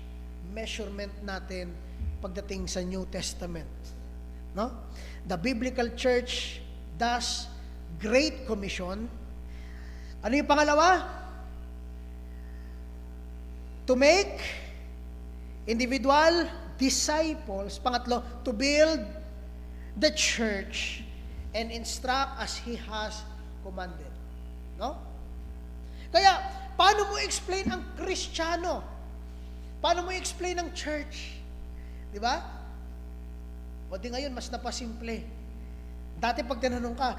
measurement natin pagdating sa New Testament. No? The biblical church does Great Commission. Ano yung pangalawa? To make individual disciples. Pangatlo, to build the church and instruct as He has commanded. No? Kaya, paano mo explain ang Kristiyano? Paano mo explain ang church? Di ba? O di ngayon, mas napasimple. Dati pag tinanong ka,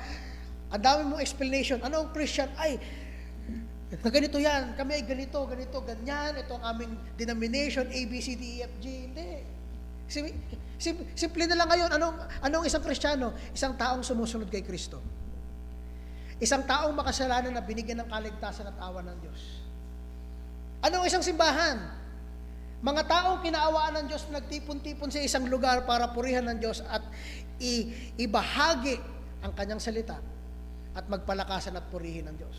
ang dami mong explanation. Ano ang Christian? Ay, na ganito yan. Kami ay ganito, ganyan. Ito ang aming denomination, A, B, C, D, E, F, G. Hindi. Simple na lang ngayon. Anong isang Kristiyano? Isang taong sumusunod kay Kristo. Isang taong makasalanan na binigyan ng kaligtasan at awa ng Diyos. Anong isang simbahan? Mga taong kinaawaan ng Diyos, nagtipon-tipon sa isang lugar para purihan ng Diyos at ibahagi ang kanyang salita at magpalakasan at purihin ng Diyos.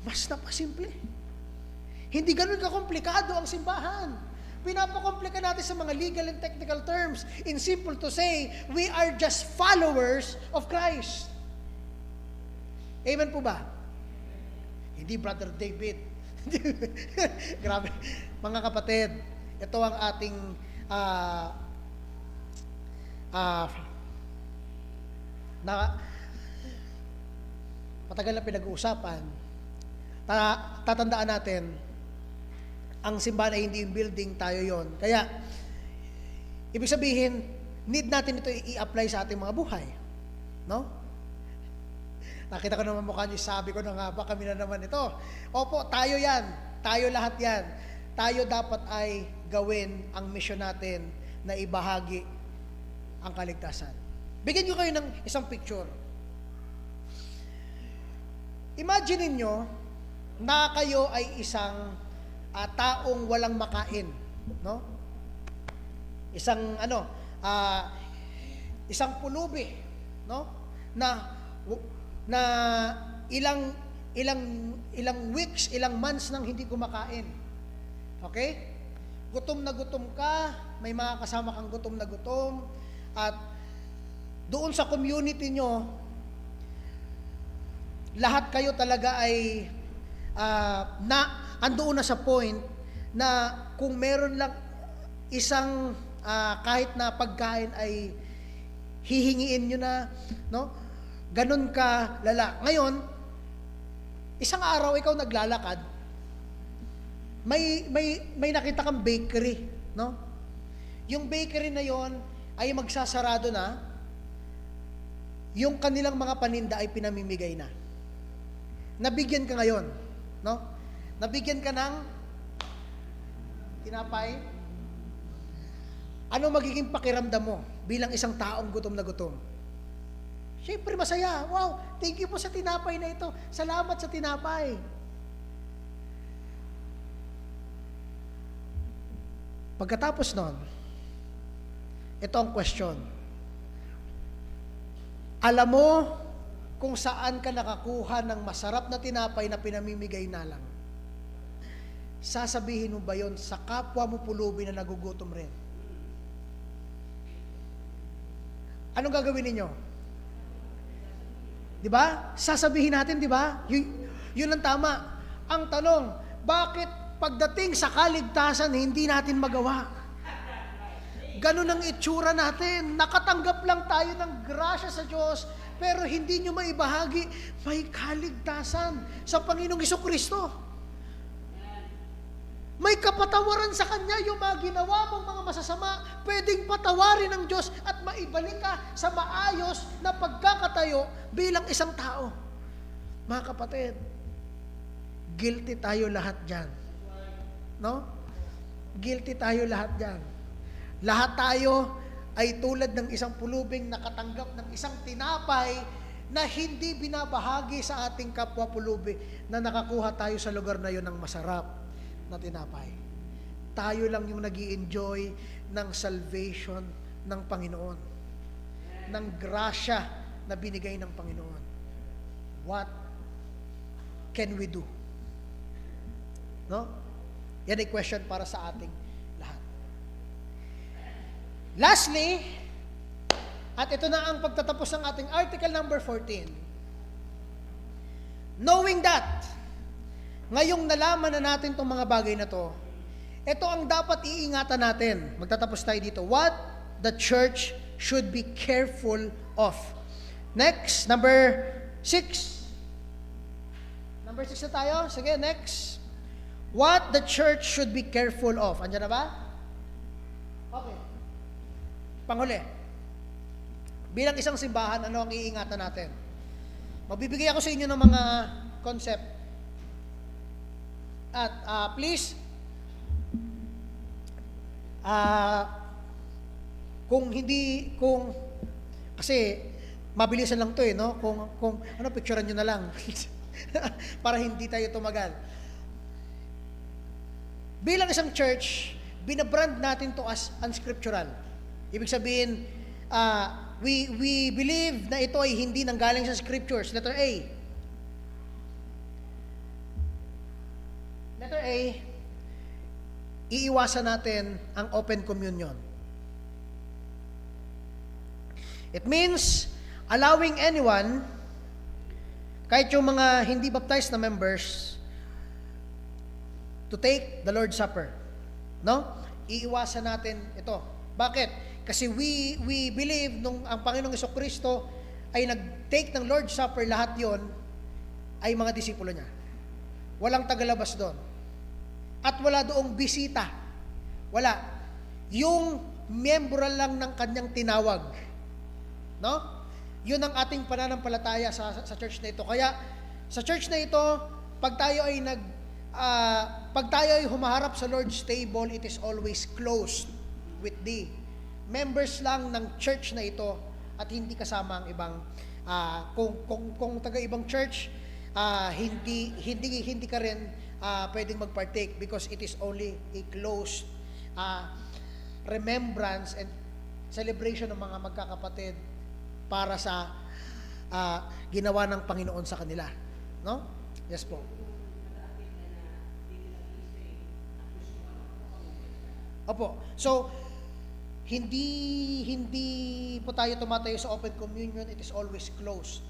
Mas napasimple. Hindi ganun kakomplikado ang simbahan. Pinapakomplika natin sa mga legal and technical terms. In simple to say, we are just followers of Christ. Amen po ba? Hindi Brother David. Grabe. Mga kapatid, ito ang ating matagal na pinag-uusapan. Tatandaan natin, ang simbahan ay hindi yung building, tayo yon. Kaya, ibig sabihin, need natin ito i-apply sa ating mga buhay. No? Nakita ko naman mukha niyo, sabi ko na nga ba, kami na naman ito. Opo, tayo yan. Tayo lahat yan. Tayo dapat ay gawin ang mission natin na ibahagi ang kaligtasan. Bigyan ko kayo ng isang picture. Imagine niyo na kayo ay isang taong walang makain, no? Isang isang pulubi, no? Na ilang weeks, ilang months nang hindi kumakain. Okay? Gutom na gutom ka, may mga kasama kang gutom na gutom, at doon sa community nyo, lahat kayo talaga ay andoon na sa point na kung meron lang isang kahit na pagkain ay hihingiin nyo na, no? Ganun ka lala. Ngayon, isang araw ikaw naglalakad, may nakita kang bakery, no? Yung bakery na yon ay magsasarado na, yung kanilang mga paninda ay pinamimigay na. Nabigyan ka ngayon, no? Nabigyan ka ng tinapay. Ano magiging pakiramdam mo bilang isang taong gutom na gutom? Siyempre masaya. Wow, thank you po sa tinapay na ito. Salamat sa tinapay. Pagkatapos nun, ito ang question. Alam mo kung saan ka nakakuha ng masarap na tinapay na pinamimigay na lang? Sasabihin mo ba yon sa kapwa mo pulubi na nagugutom rin? Anong gagawin ninyo? Di ba? Sasabihin natin, di ba? Yun ang tama. Ang tanong, bakit pagdating sa kaligtasan, hindi natin magawa? Ganun ang itsura natin. Nakatanggap lang tayo ng grasya sa Diyos, pero hindi nyo maibahagi, may kaligtasan sa Panginoong Jesucristo. May kapatawaran sa Kanya, yung mga ginawa mong mga masasama, pwedeng patawarin ng Diyos at maibalik ka sa maayos na pagkakatayo bilang isang tao. Mga kapatid, guilty tayo lahat dyan. No? Guilty tayo lahat dyan. Lahat tayo ay tulad ng isang pulubing nakatanggap ng isang tinapay na hindi binabahagi sa ating kapwa pulubi na nakakuha tayo sa lugar na yun ng masarap na tinapay. Tayo lang yung nag-i-enjoy ng salvation ng Panginoon, ng grasya na binigay ng Panginoon. What can we do? No? Yan ay question para sa ating lahat. Lastly, at ito na ang pagtatapos ng ating article number 14. Knowing that, ngayong nalaman na natin itong mga bagay na to, ito ang dapat iingatan natin. Magtatapos tayo dito. What the church should be careful of. Next, number 6. Number 6 na tayo. Sige, next. What the church should be careful of. Andiyan na ba? Okay. Panghuli. Bilang isang simbahan, ano ang iingatan natin? Magbibigay ako sa inyo ng mga concept. At please, kasi mabilisan lang to no? Kung picturean nyo na lang. Para hindi tayo tumagal. Bilang isang church, binabrand natin to as unscriptural. Ibig sabihin, we believe na ito ay hindi nanggaling sa scriptures. Letter A. Letter A, iiwasan natin ang open communion. It means allowing anyone, kahit yung mga hindi baptized na members, to take the Lord's Supper. No? Iiwasan natin ito. Bakit? Kasi we believe nung ang Panginoong Jesucristo ay nag-take ng Lord's Supper, lahat yon ay mga disipulo niya. Walang tagalabas doon. At wala doong bisita. Wala. Yung miyembro lang ng kanyang tinawag. No? Yun ang ating pananampalataya sa church na ito. Kaya sa church na ito, pag tayo ay humaharap sa Lord's table, it is always closed with the members lang ng church na ito at hindi kasama ang ibang kung taga-ibang church, hindi ka rin pwedeng mag-partake because it is only a closed remembrance and celebration ng mga magkakapatid para sa ginawa ng Panginoon sa kanila. No? Yes po. Opo. So, hindi po tayo tumatayo sa open communion. It is always closed.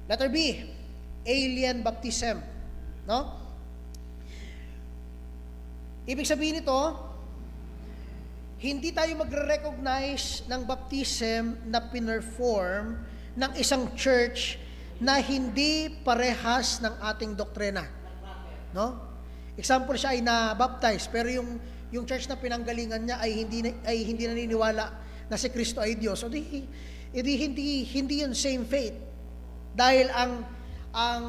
Letter B, alien baptism. No? Ibig sabihin nito, hindi tayo magre-recognize ng baptism na pinerform ng isang church na hindi parehas ng ating doktrina. No? Example, siya ay na-baptize, pero yung church na pinanggalingan niya ay hindi naniniwala na si Kristo ay Diyos. So hindi yun same faith. Dahil ang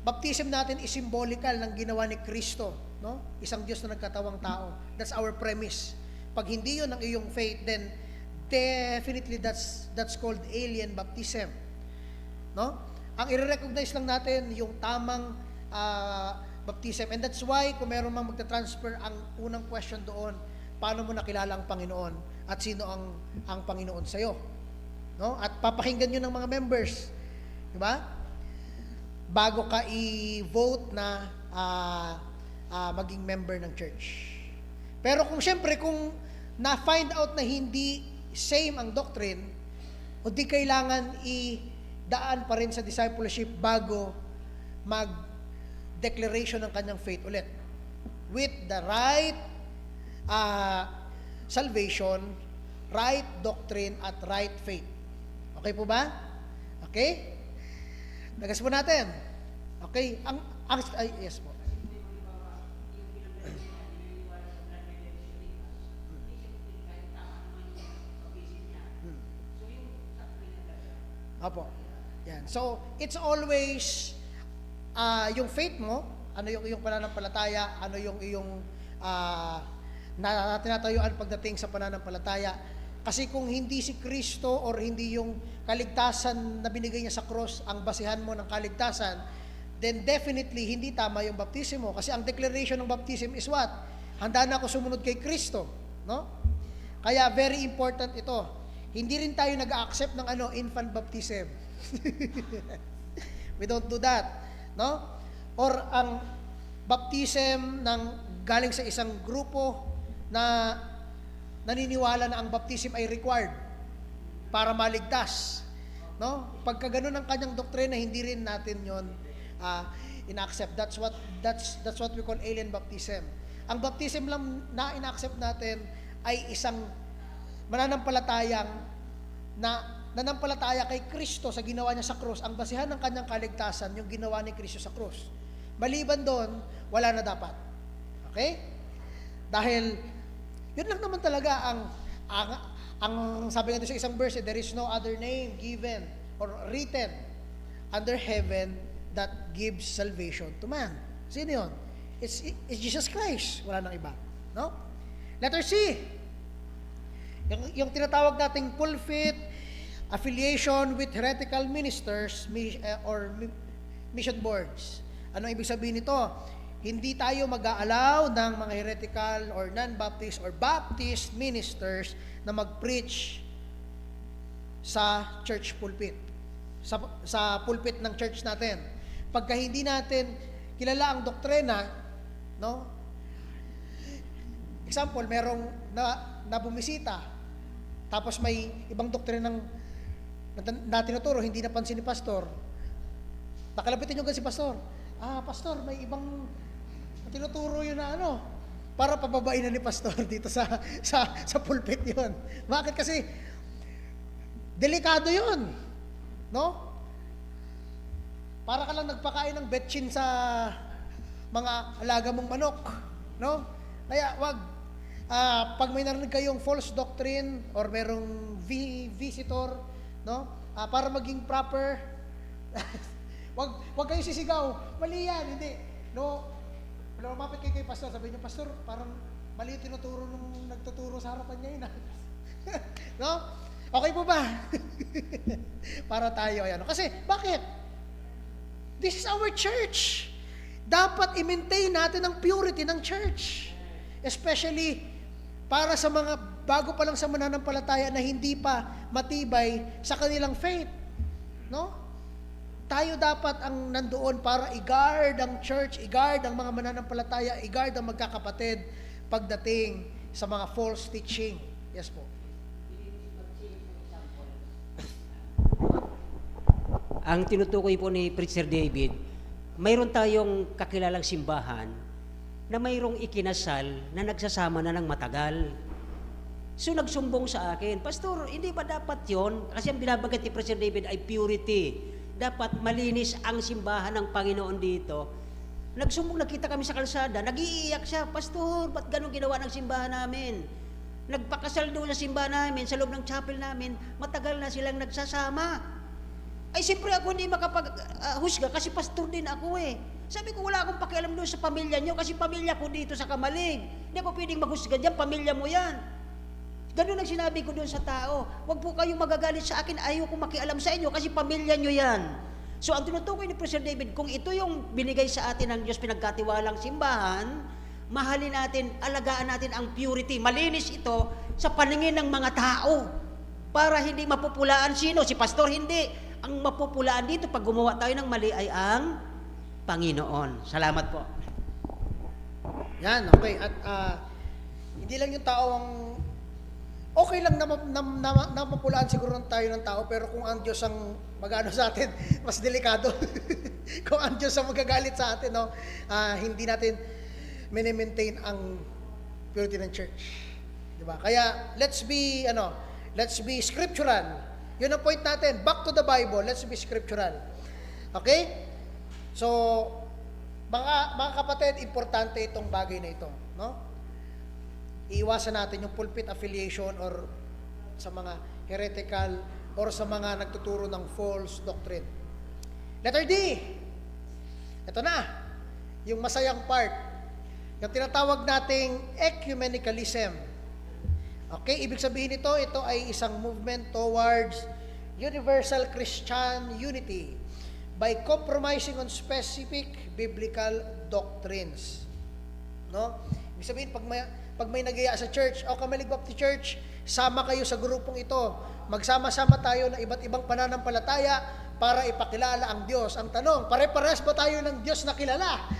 baptism natin is symbolical ng ginawa ni Kristo, no? Isang Diyos na nagkatawang tao. That's our premise. Pag hindi yun ang iyong faith, then definitely that's called alien baptism. No? Ang i-recognize lang natin yung tamang baptism. And that's why kung meron mang magta-transfer, ang unang question doon, paano mo nakilala ang Panginoon at sino ang Panginoon sa'yo? No? At papakinggan nyo ng mga members. Diba? Bago ka i-vote na maging member ng church. Pero kung na-find out na hindi same ang doctrine, o di kailangan idaan pa rin sa discipleship bago mag-declaration ng kanyang faith ulit. With the right salvation, right doctrine, at right faith. Okay po ba? Okay? Nagas po natin. Okay? Yes po. Apo. Yan. So, it's always yung faith mo, ano yung iyong pananampalataya, ano yung iyong na tinatayuan pagdating sa pananampalataya. Kasi kung hindi si Kristo or hindi yung kaligtasan na binigay niya sa cross ang basihan mo ng kaligtasan, then definitely hindi tama yung baptism mo. Kasi ang declaration ng baptism is what? Handa na ako sumunod kay Kristo, no? Kaya very important ito. Hindi rin tayo nag-accept ng infant baptism. We don't do that, no? Or ang baptism ng galing sa isang grupo na naniniwala na ang baptism ay required para maligtas, no? Pagka ganun ang kanyang doktrina, hindi rin natin 'yon in-accept. That's what we call alien baptism. Ang baptism lang na in-accept natin ay isang mananampalatayang nanampalataya kay Kristo sa ginawa niya sa krus. Ang basihan ng kanyang kaligtasan, yung ginawa ni Kristo sa krus. Maliban doon, wala na dapat. Okay? Dahil, yun lang naman talaga ang sabi nga doon sa isang verse, there is no other name given or written under heaven that gives salvation to man. Sino yun? It's Jesus Christ. Wala nang iba. No? Letter C. Yung tinatawag nating pulpit affiliation with heretical ministers or mission boards. Ano ibig sabihin nito? Hindi tayo mag-aalaw ng mga heretical or non-Baptist or Baptist ministers na mag-preach sa church pulpit. Sa pulpit ng church natin. Pagka hindi natin kilala ang doktrina, no? Example, merong na bumisita, tapos may ibang doktrinang na tinuturo, hindi napansin ni pastor. Nakalapitin yung si pastor. Pastor, may ibang tinuturo yun na para pababain na ni pastor dito sa pulpit yun. Bakit? Kasi delikado yun. No? Para ka lang nagpakain ng betchin sa mga alaga mong manok. No? Kaya wag. Pag may narinig kayong false doctrine or merong visitor, no? Para maging proper, wag kayo sisigaw. Mali yan, hindi. No, lumapit kayo kay pastor, sabi niyo, pastor, parang mali yung tinuturo nung nagtuturo sa harapan niya yun. No? Okay po ba? Para tayo, ayan. Kasi, bakit? This is our church. Dapat i-maintain natin ang purity ng church. Especially, para sa mga bago pa lang sa mananampalataya na hindi pa matibay sa kanilang faith. No? Tayo dapat ang nandoon para i-guard ang church, i-guard ang mga mananampalataya, i-guard ang magkakapatid pagdating sa mga false teaching. Yes po. Ang tinutukoy po ni Preacher David, mayroon tayong kakilalang simbahan na mayroong ikinasal na nagsasama na ng matagal. So nagsumbong sa akin, Pastor, hindi ba dapat yon? Kasi ang binabanggit ni Preacher David ay purity. Dapat malinis ang simbahan ng Panginoon dito. Nagsumbong, nakita kami sa kalsada, nag-iiyak siya, Pastor, ba't ganun ginawa ng simbahan namin? Nagpakasal doon sa simbahan namin, sa loob ng chapel namin, matagal na silang nagsasama. Ay, siyempre ako hindi makapag-husga kasi pastor din ako eh. Sabi ko, wala akong pakialam doon sa pamilya nyo kasi pamilya ko dito sa Kamalig. Hindi ako pwedeng maghusga dyan, pamilya mo yan. Ganun ang sinabi ko doon sa tao. Huwag po kayong magagalit sa akin, ayaw ko makialam sa inyo kasi pamilya nyo yan. So, ang tinutukoy ni Preacher David, kung ito yung binigay sa atin ng Diyos pinagkatiwalang simbahan, mahalin natin, alagaan natin ang purity. Malinis ito sa paningin ng mga tao para hindi mapupulaan sino. Si pastor hindi. Ang mapupulaan dito pag gumawa tayo ng mali ay ang Panginoon. Salamat po. Yan, okay. At hindi lang yung tao ang okay lang na mapulaan siguro tayo ng tao, pero kung ang Diyos ang mag-ano sa atin, mas delikado. Kung ang Diyos ang magagalit sa atin, no, hindi natin mini-maintain ang purity ng church. Diba? Kaya let's be scriptural. Yun ang point natin. Back to the Bible. Let's be scriptural. Okay? So, mga kapatid, importante itong bagay na ito. No? Iiwasan natin yung pulpit affiliation or sa mga heretical or sa mga nagtuturo ng false doctrine. Letter D. Ito na, yung masayang part. Yung tinatawag nating ecumenicalism. Okay, ibig sabihin ito ay isang movement towards universal Christian unity by compromising on specific biblical doctrines. No? Ibig sabihin, pag may nagaya sa church, o Kamalig Baptist Church, sama kayo sa grupong ito. Magsama-sama tayo ng iba't ibang pananampalataya para ipakilala ang Diyos. Ang tanong, pare-pares ba tayo ng Diyos na kilala?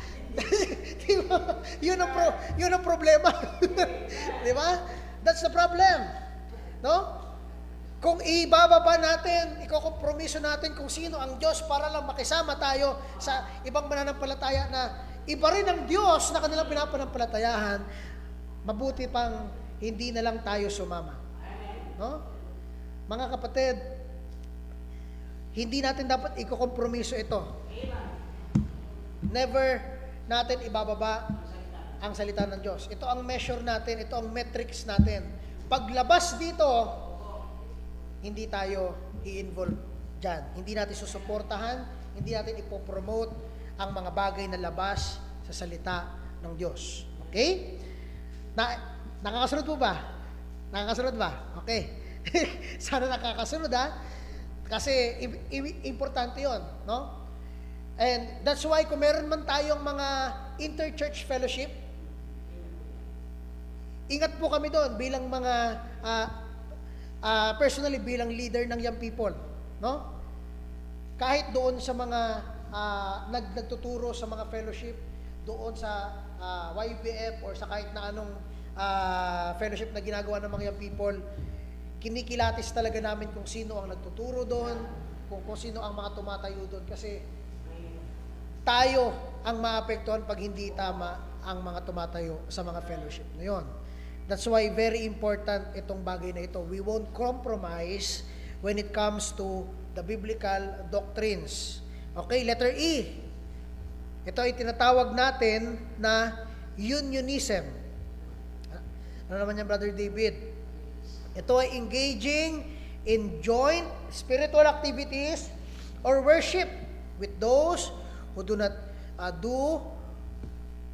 Diba? Yun ang problema. Di ba? That's the problem. No? Kung ibababa natin, ikokompromiso natin kung sino ang Diyos para lang makisama tayo sa ibang mananampalataya na iba rin ang Diyos na kanilang pinapanampalatayahan, mabuti pang hindi na lang tayo sumama. No? Mga kapatid, hindi natin dapat ikokompromiso ito. Never natin ibababa ang salita ng Diyos. Ito ang measure natin, ito ang metrics natin. Paglabas dito, hindi tayo i-involve dyan. Hindi natin susuportahan, hindi natin ipopromote ang mga bagay na labas sa salita ng Diyos. Okay? Nakakasunod po ba? Nakakasunod ba? Okay. Sana nakakasunod ha. Kasi importante yon, no? And that's why kung meron man tayong mga inter-church fellowship, ingat po kami doon bilang mga personally bilang leader ng young people, no? Kahit doon sa mga nagtuturo sa mga fellowship, doon sa YBF or sa kahit na anong fellowship na ginagawa ng mga young people, kinikilatis talaga namin kung sino ang nagtuturo doon, kung sino ang mga tumatayo doon, kasi tayo ang maapektuhan pag hindi tama ang mga tumatayo sa mga fellowship na yon. That's why very important itong bagay na ito. We won't compromise when it comes to the biblical doctrines. Okay, letter E. Ito ay tinatawag natin na unionism. Ano naman yan, Brother David? Ito ay engaging in joint spiritual activities or worship with those who do not do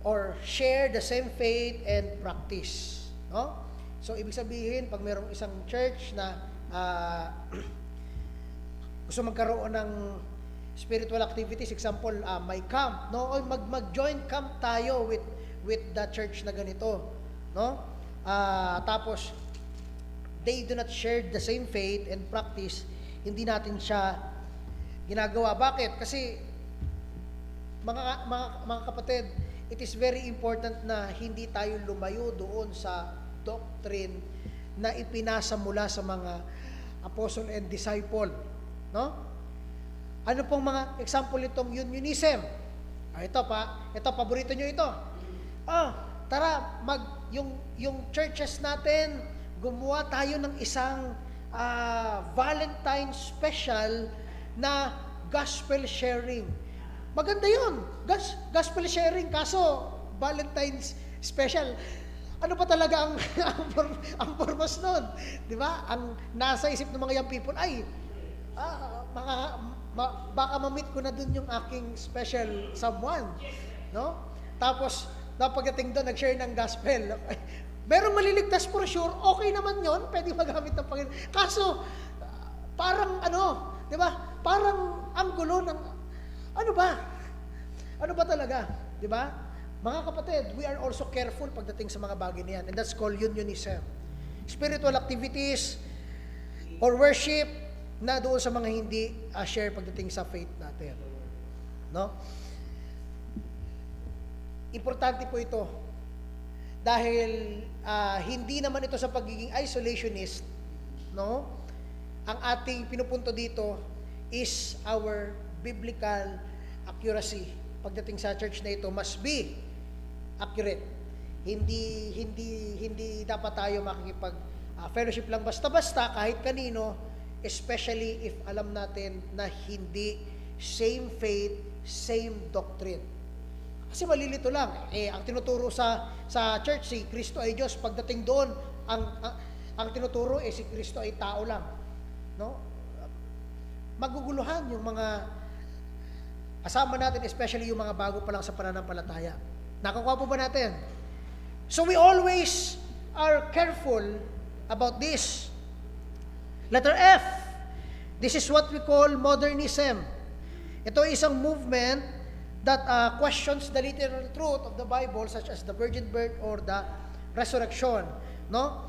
or share the same faith and practice. No? So, ibig sabihin, pag mayroong isang church na gusto magkaroon ng spiritual activities, example, may camp, no? O mag-join camp tayo with the church na ganito, no? Tapos, they do not share the same faith and practice, hindi natin siya ginagawa. Bakit? Kasi mga kapatid, it is very important na hindi tayo lumayo doon sa doctrine na ipinasa mula sa mga apostle and disciple, no? Ano pong mga example nitong unionism? Ito paborito nyo ito. Tara, yung churches natin, gumawa tayo ng isang Valentine special na gospel sharing. Maganda yun. Gospel sharing, kaso Valentine's special. Ano pa talaga ang purpose nun? Di ba? Ang nasa isip ng mga young people ay, baka ma-meet ko na dun yung aking special someone. No? Tapos, pagdating doon, nag-share ng gospel. Merong maliligtas for sure, okay naman yon, pwede magamit ng Panginoon. Kaso, parang di ba? Parang ang gulo ng, ano ba talaga? Di ba? Mga kapatid, we are also careful pagdating sa mga bagay na yan, and that's called unionism. Spiritual activities or worship na doon sa mga hindi share pagdating sa faith natin. No? Importante po ito dahil hindi naman ito sa pagiging isolationist, no? Ang ating pinupunto dito is our biblical accuracy. Pagdating sa church na ito, must be accurate. Hindi dapat tayo makikipag fellowship lang basta-basta kahit kanino, especially if alam natin na hindi same faith, same doctrine. Kasi malilito lang. Ang tinuturo sa church, si Kristo ay Diyos. Pagdating doon, ang tinuturo si Kristo ay tao lang. No? maguguluhan yung mga kasama natin, especially yung mga bago pa lang sa pananampalataya. Nakukuha po ba natin? So we always are careful about this. Letter F. This is what we call modernism. Ito ay isang movement that questions the literal truth of the Bible, such as the virgin birth or the resurrection. No?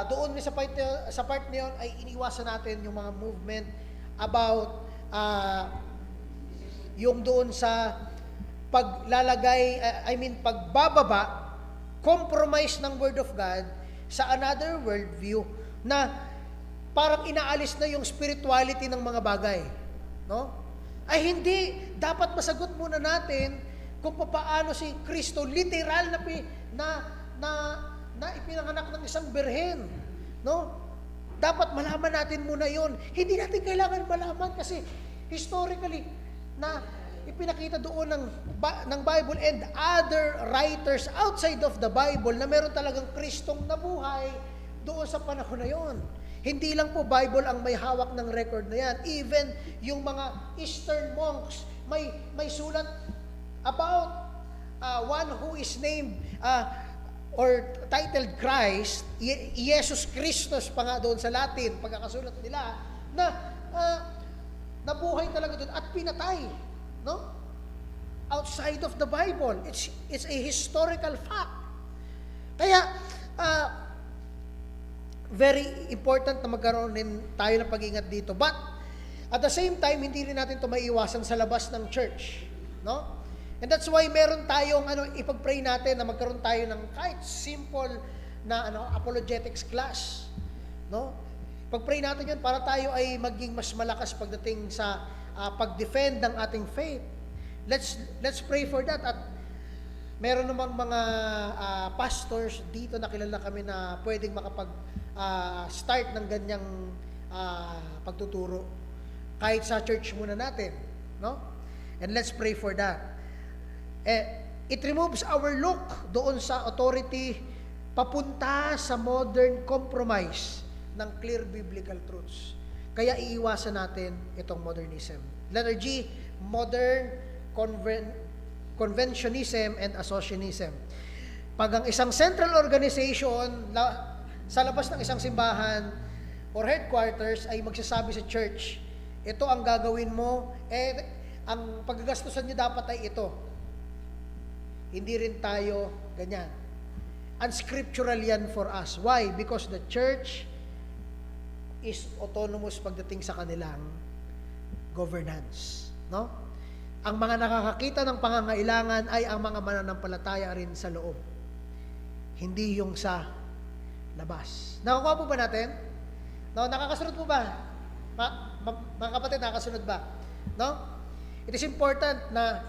Doon sa part na yun ay iniwasan natin yung mga movement about yung doon sa paglalagay, pagbababa, compromise ng Word of God sa another worldview na parang inaalis na yung spirituality ng mga bagay. No? Ay hindi, dapat masagot muna natin kung paano si Kristo literal na ipinanganak ng isang birhen. No? Dapat malaman natin muna yon. Hindi natin kailangan malaman kasi historically na ipinakita doon ng Bible and other writers outside of the Bible na meron talagang Kristong nabuhay doon sa panahon na yon. Hindi lang po Bible ang may hawak ng record na yan. Even yung mga Eastern monks may sulat about one who is named or titled Christ, Jesus Christus pa nga doon sa Latin, pagkakasulat nila, na nabuhay talaga doon at pinatay, no? Outside of the Bible. It's a historical fact. Kaya, very important na magkaroon din tayo ng pag-ingat dito. But, at the same time, hindi rin natin ito maiiwasan sa labas ng church, no? And that's why meron tayong ipag-pray natin na magkaroon tayo ng kahit simple na apologetics class, no? Pag-pray natin 'yun para tayo ay maging mas malakas pagdating sa pag-defend ng ating faith. Let's pray for that. At meron namang mga pastors dito na kilala kami na pwedeng start ng ganyang pagtuturo kahit sa church muna natin, no? And let's pray for that. It removes our look doon sa authority papunta sa modern compromise ng clear biblical truths. Kaya iiwasan natin itong modernism. Letter G, modern conventionism and associationism. Pag ang isang central organization sa labas ng isang simbahan or headquarters ay magsasabi sa church, ito ang gagawin mo, ang paggagastusan nyo dapat ay ito. Hindi rin tayo ganyan. Unscriptural yan for us. Why? Because the church is autonomous pagdating sa kanilang governance. No? Ang mga nakakakita ng pangangailangan ay ang mga mananampalataya rin sa loob. Hindi yung sa labas. Nakukuha po ba natin? No? Nakakasunod po ba? Mga kapatid, nakakasunod ba? No? It is important na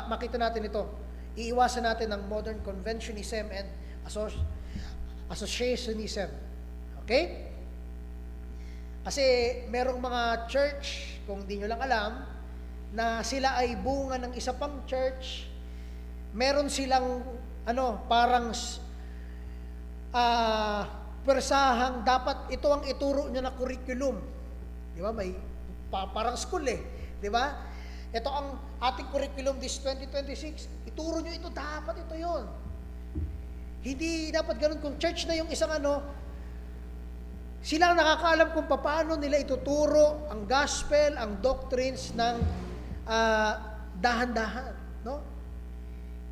makita natin ito. Iiwasan natin ang modern conventionism and associationism. Okay? Kasi merong mga church, kung di nyo lang alam, na sila ay bunga ng isa pang church, meron silang parang persahang dapat ito ang ituro nyo na curriculum. Di ba? May parang school Di ba? Ito ang ating curriculum this 2026. Ituro nyo ito, dapat ito yon. Hindi dapat ganun kung church na yung isang sila ang nakakaalam kung paano nila ituturo ang gospel, ang doctrines ng dahan-dahan. No?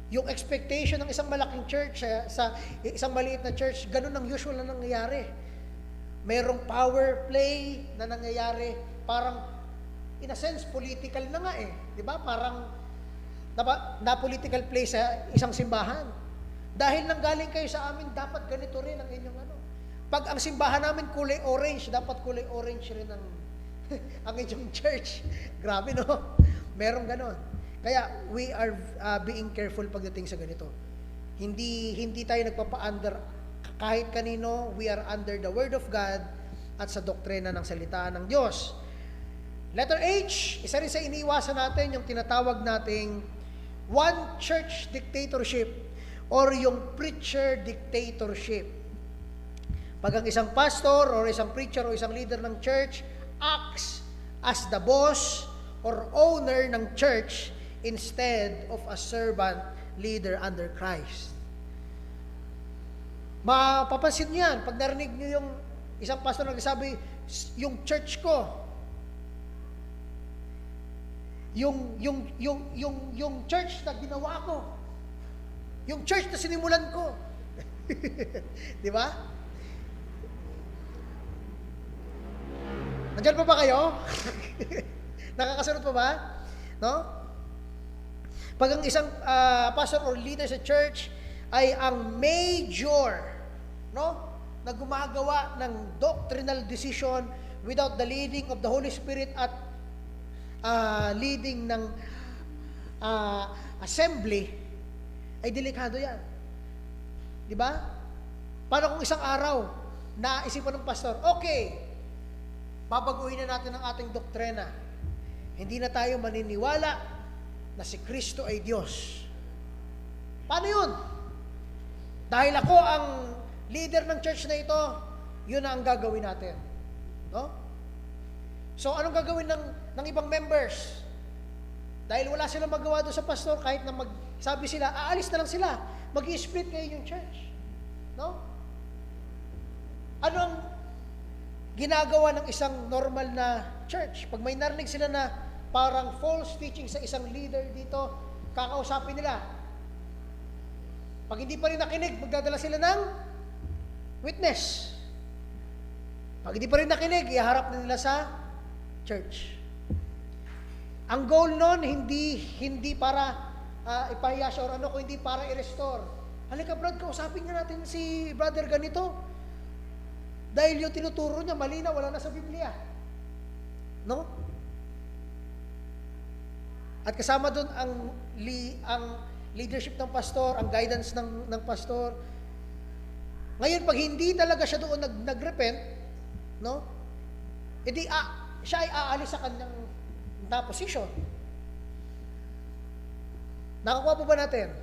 Yung expectation ng isang malaking church sa isang maliit na church, ganun ang usual na nangyayari. Merong power play na nangyayari, parang in a sense, political na nga Di ba? Parang na political play sa isang simbahan. Dahil nanggaling kayo sa amin, dapat ganito rin ang inyong Pag ang simbahan namin kulay orange, dapat kulay orange rin ang inyong church. Grabe, no? Merong ganon. Kaya, we are being careful pagdating sa ganito. Hindi tayo nagpapa-under kahit kanino. We are under the Word of God at sa doktrina ng salita ng Diyos. Letter H, isa rin sa iniiwasan natin yung tinatawag nating one church dictatorship or yung preacher dictatorship. Pag ang isang pastor or isang preacher o isang leader ng church acts as the boss or owner ng church instead of a servant leader under Christ. Mapapansin niyo yan, pag narinig niyo yung isang pastor nagsasabi, yung church ko, yung church na ginawa ko, yung church na sinimulan ko. Di ba? Nandiyan pa ba kayo? Nakakasunod pa ba? No? Pag ang isang pastor or leader sa church ay ang major, no, na gumagawa ng doctrinal decision without the leading of the Holy Spirit at leading ng assembly, ay delikado yan. Di ba? Paano kung isang araw, naisipan ng pastor, okay, babaguhin na natin ang ating doktrina. Hindi na tayo maniniwala na si Kristo ay Diyos. Paano yun? Dahil ako ang leader ng church na ito, yun na ang gagawin natin. No? So, anong gagawin ng ibang members? Dahil wala silang magawa doon sa pastor, kahit na magsabi sila, aalis na lang sila, mag-i-split kayo yung church. No? Ano ang ginagawa ng isang normal na church? Pag may narinig sila na parang false teaching sa isang leader dito, kakausapin nila. Pag hindi pa rin nakinig, magdadala sila ng witness. Pag hindi pa rin nakinig, iharap na nila sa church. Ang goal nun, hindi para ipahiya siya or ano, kung hindi para i-restore. Halika brad, kausapin nga natin si brother ganito. Dahil yung tinuturo niya, malinaw, wala na sa Biblia. No? At kasama doon ang leadership ng pastor, ang guidance ng pastor. Ngayon, pag hindi talaga siya doon nag-repent, no? Edi siya ay aalis sa kanyang position. Nakakuha po ba natin?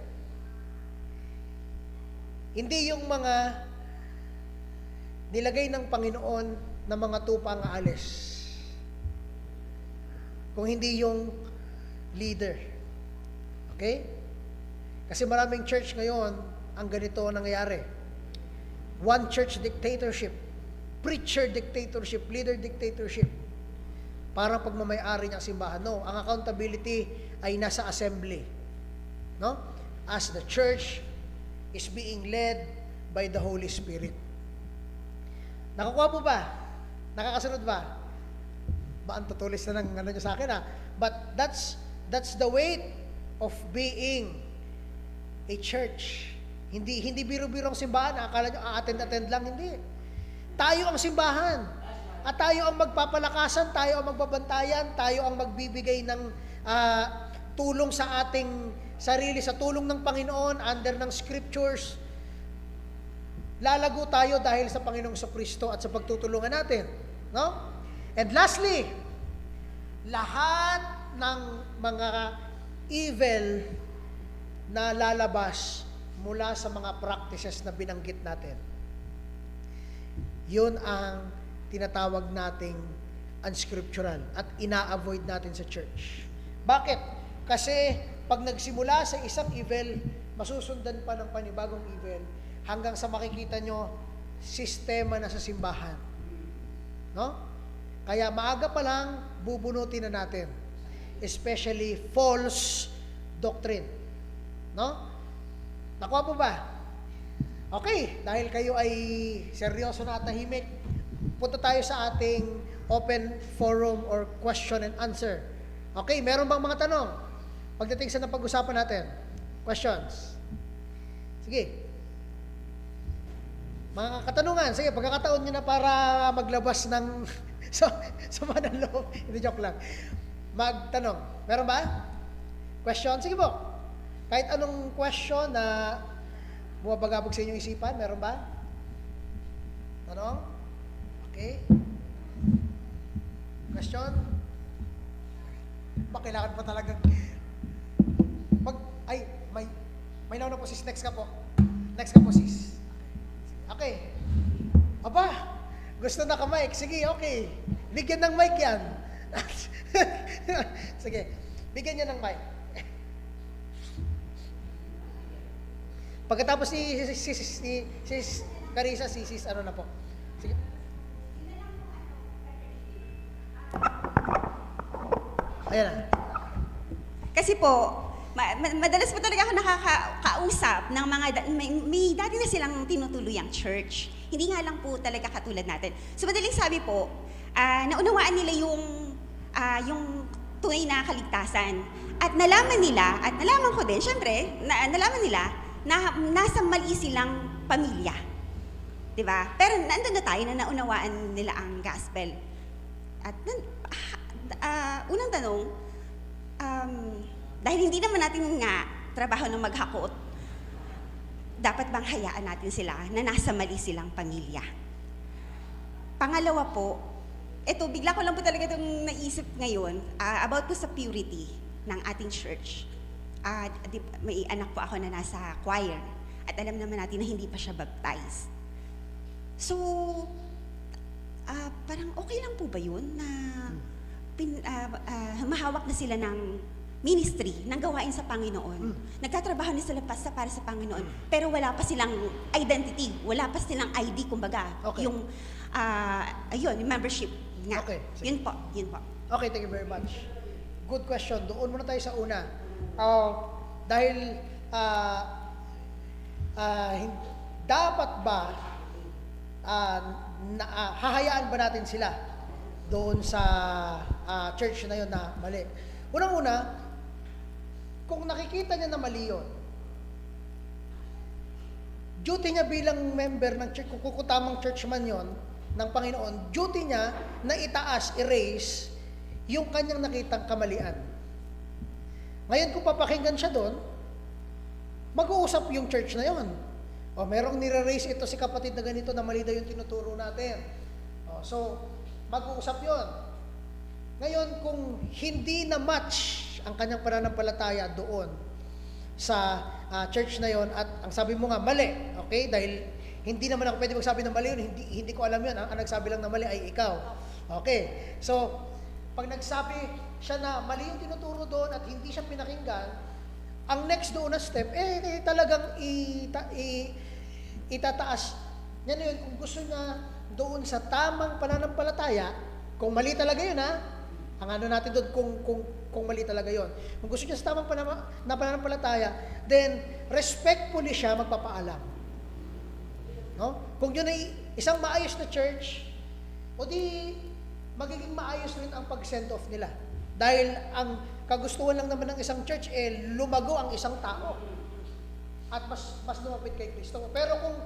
Hindi yung mga nilagay ng Panginoon na mga tupa ang aalis. Kung hindi yung leader. Okay? Kasi maraming church ngayon, ang ganito nangyayari. One church dictatorship, preacher dictatorship, leader dictatorship. Parang pagmamayari niya ang simbahan. No, ang accountability ay nasa assembly. No? As the church is being led by the Holy Spirit. Nakakuha po ba? Nakakasunod ba? Ba ang tutulis na ng ano niyo sa akin But that's the weight of being a church. Hindi biro-biro ang simbahan. Akala nyo, attend lang. Hindi. Tayo ang simbahan. At tayo ang magpapalakasan, tayo ang magbabantayan, tayo ang magbibigay ng tulong sa ating sarili, sa tulong ng Panginoon, under ng scriptures. Lalago tayo dahil sa Panginoong Kristo at sa pagtutulungan natin. No? And lastly, lahat ng mga evil na lalabas mula sa mga practices na binanggit natin. Yun ang tinatawag nating unscriptural at ina-avoid natin sa church. Bakit? Kasi pag nagsimula sa isang evil, masusundan pa ng panibagong evil hanggang sa makikita nyo sistema na sa simbahan. No? Kaya maaga pa lang, bubunutin na natin. Especially false doctrine. No? Nakuha po ba? Okay, dahil kayo ay seryoso na at tahimik, punta tayo sa ating open forum or question and answer. Okay, meron bang mga tanong? Pagdating sa napag-usapan natin. Questions? Sige. Mga katanungan, sige, pagkakataon nyo na para maglabas ng sama ng loob. Hindi, joke lang. Magtanong. Meron ba? Question? Sige po. Kahit anong question na bumabagabag sa inyong isipan, meron ba? Tanong? Okay. Question? Kailangan pa talaga may nauna po sis. Next ka po sis. Okay. Aba, gusto na ka mic. Sige, okay. Bigyan ng mic yan. Sige, bigyan niya ng mic. Pagkatapos si Carissa, si sis, ano na po. Sige. Ayan na. Kasi po, madalas po talaga ako nakakausap ng mga, may dati na silang tinutuluyang church. Hindi nga lang po talaga katulad natin. So madaling sabi po, naunawaan nila yung tunay na kaligtasan. At nalaman nila, at nalaman ko din, syempre, nalaman nila na nasa mali silang pamilya. Diba? Pero nandun na tayo na naunawaan nila ang gospel. At unang tanong, dahil hindi naman natin nga trabaho ng maghakot, dapat bang hayaan natin sila na nasa mali silang pamilya? Pangalawa po, bigla ko lang po talaga itong naisip ngayon about po sa purity ng ating church. May anak po ako na nasa choir at alam naman natin na hindi pa siya baptized. So, parang okay lang po ba yun na mahawak na sila ng ministry, ng gawain sa Panginoon. Nagtatrabaho na sila para sa Panginoon, pero wala pa silang identity, wala pa silang ID, kumbaga. Okay. Yung yung membership nga. Okay, sige. Yun po. Okay, thank you very much. Good question. Doon muna tayo sa una. Dahil dapat ba hahayaan ba natin sila doon sa church na yon na mali? Unang-una, kung nakikita niya na mali yun, duty niya bilang member ng church, kung tamang church man yon ng Panginoon, duty niya na itaas, erase yung kanyang nakitang kamalian. Ngayon, kung papakinggan siya doon, mag-uusap yung church na yon. O, merong nire-raise ito si kapatid na ganito na mali daw yung tinuturo natin. So, mag-uusap yon. Ngayon, kung hindi na match ang kanyang pananampalataya doon sa church na yon at ang sabi mo nga, mali, okay? Dahil hindi naman ako pwede magsabi ng mali yun, hindi ko alam yun. Ang nagsabi lang na mali ay ikaw. Okay, so, pag nagsabi siya na mali yung tinuturo doon at hindi siya pinakinggan, ang next doon na step, talagang itataas. Yan na yun, kung gusto niya doon sa tamang pananampalataya, kung mali talaga yun ang ano natin doon, kung mali talaga yun. Kung gusto niya sa tamang pananampalataya, then respectfully siya magpapaalam. No? Kung yun ay isang maayos na church, o di magiging maayos rin ang pag-send off nila. Dahil ang kagustuhan lang naman ng isang church, lumago ang isang tao. At mas lumapit kay Kristo. Pero kung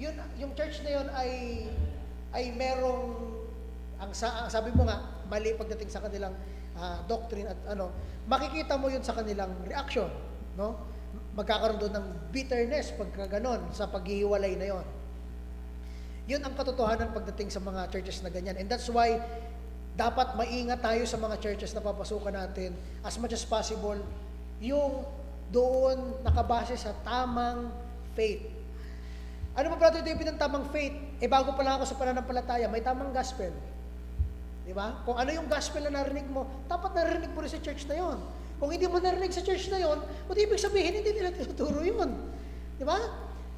yun, yung church na yun ay merong, ang sabi mo nga, mali pagdating sa kanilang doctrine at makikita mo yun sa kanilang reaction. No? Magkakaroon doon ng bitterness pagka ganon sa paghihiwalay na yon. Yun ang katotohanan pagdating sa mga churches na ganyan. And that's why dapat maingat tayo sa mga churches na papasukan natin as much as possible yung doon nakabase sa tamang faith. Ano ba Brother David ang tamang faith? Bago pa lang ako sa pananampalataya, may tamang gospel. Di ba? Kung ano yung gospel na narinig mo, dapat narinig mo rin sa church na yon. Kung hindi mo narinig sa church na yon, ibig sabihin, hindi nila tinuturo yun. Di ba?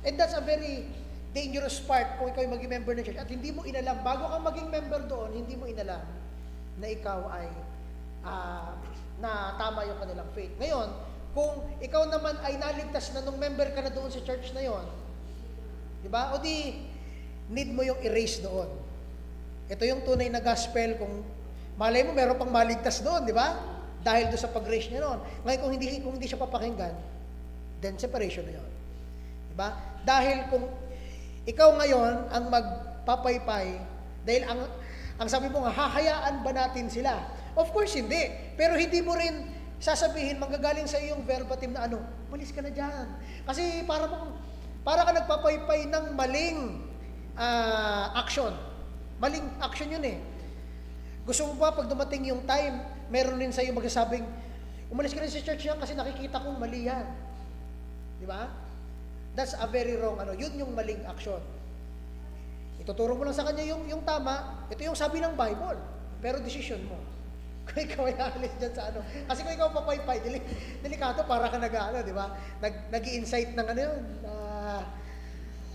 And that's a very dangerous part kung ikaw ay maging member ng church at hindi mo inalam, bago ka maging member doon, hindi mo inalam na ikaw ay na tama yung kanilang faith. Ngayon, kung ikaw naman ay naligtas na nung member ka na doon sa church na yon, di ba? O di, need mo yung erase doon. Ito yung tunay na gospel. Kung malay mo, meron pang maligtas doon, di ba? Dahil doon sa pag-erase niya noon. Ngayon, kung hindi siya papakinggan, then separation na yon. Di ba? Dahil kung ikaw ngayon ang magpapaypay, dahil ang sabi mo nga, hahayaan ba natin sila? Of course, hindi. Pero hindi mo rin sasabihin, manggagaling sa iyong verbatim na malis ka na dyan. Kasi para ka nagpapaypay ng maling action. Maling action yun Gusto mo ba pag dumating yung time, meron din sa iyo magsasabing, umalis ka rin sa church yan kasi nakikita kong mali yan. Di ba? That's a very wrong, yun yung maling action. Ituturo mo lang sa kanya yung tama, ito yung sabi ng Bible, pero decision mo. Kung ikaw ay aalis dyan sa ano. Kasi kung ikaw papaypay, delikado, para ka nag-ano, di ba? Nag-i-insight ng ano yun.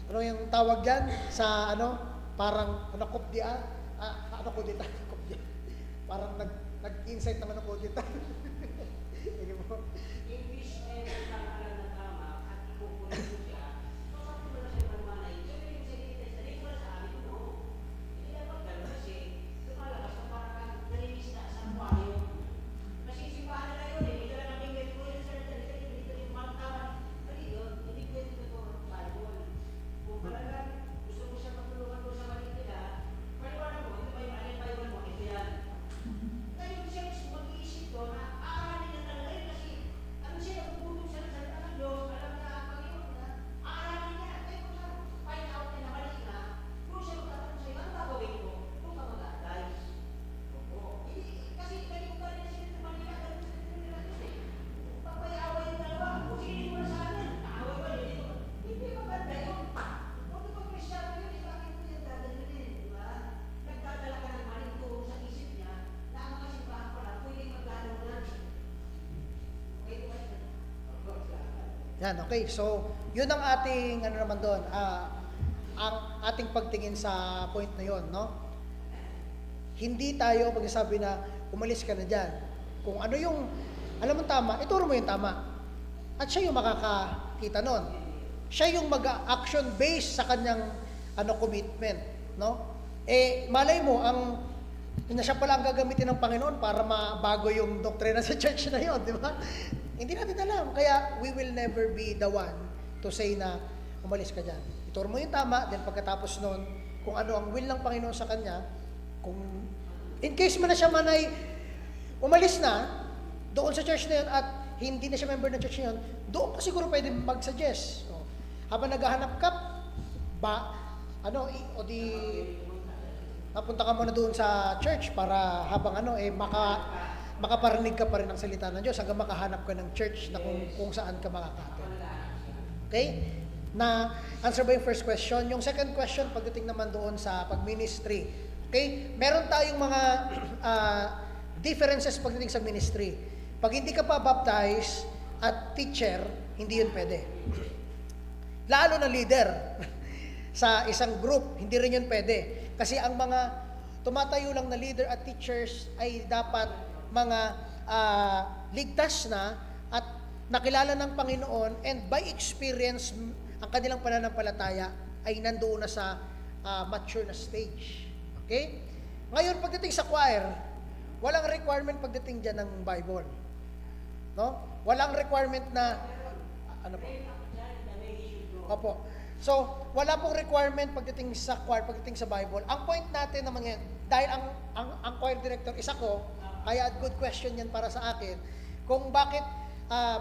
Ano yung tawag dyan? Sa ano, parang ano, kopdya. Ano ko dito? Kopdya. Parang nag-insight ng ano ko dito. Sige mo. English ay alam na tama at ikukunin mo siya. So, sabi mo na siya manmanay. So, yung secretary sa legal sa amin, no? Hindi dapat gano'n kasi lumalabas na parang nalinis na sa aquarium. Kasi simbahan na yun eh. Ito lang ang tingin ko yun sa dito yung mga tama. Mali yun. Hindi pwede ito Bible. Kung talagang gusto mo siya matulungan mo sa mali nila, paliwanag mo, ito ba yung Bible mo? Ito yan. Ngayon siya mag-iisip ko na aaralin na talaga yun kasi ano siya, nagpupulong siya ng salita ng Diyos, alam na ang Panginoon na aaralin niya. Kaya kung siya find out niya na mali na, kung siya magtatanong sa'yo, ano gagawin mo? Kung ka mag-advise. Oo. Kasi ganyan ka rin siya sa mali na, ganun sa nila Diyos eh. Pag may away yung dalawa, kung sige mo na sa amin, away ba yun? Hindi maganda yun. Kung di ba Kristyano yun, bakit mo yan dadalhin? Di ba? Nagdadala ka ng maling turo sa isip niya na ang mga simbahan pala pwedeng maglalo na. Okay, Yan, okay. So, yun ang ating, ano naman doon, ang ating pagtingin sa point na yun, no? Hindi tayo magsasabi na umalis ka na dyan. Kung ano yung, alam mo tama, ituro mo yung tama. At siya yung makakakita nun. Siya yung mag-action based sa kanyang commitment, no? Malay mo, na siya pala ang gagamitin ng Panginoon para mabago yung doktrina sa church na yun, di ba? Hindi natin alam. Kaya, we will never be the one to say na umalis ka dyan. Ituro mo yung tama, then pagkatapos nun, kung ano ang will ng Panginoon sa kanya, kung in case man na siya man ay umalis na doon sa church na yun at hindi na siya member ng church na yun, doon ka siguro pwede mag-suggest. So, habang naghahanap ka, napunta ka muna doon sa church para habang makaparinig ka pa rin ng salita ng Diyos hanggang makahanap ka ng church na kung saan ka makaka-attend. Okay? Na answer ba yung first question? Yung second question, pagdating naman doon sa pag-ministry. Okay? Meron tayong mga differences pagdating sa ministry. Pag hindi ka pa baptized at teacher, hindi yun pwede. Lalo na leader sa isang group, hindi rin yun pwede. Kasi ang mga tumatayo lang na leader at teachers ay dapat mga ligtas na at nakilala ng Panginoon and by experience, ang kanilang pananampalataya ay nandoon na sa mature na stage. Okay? Ngayon, pagdating sa choir, walang requirement pagdating dyan ng Bible. No? Walang requirement na, ano po? Opo. So, wala pong requirement pagdating sa choir, pagdating sa Bible. Ang point natin naman yan, dahil ang choir director isa ko, kaya good question yan para sa akin, kung bakit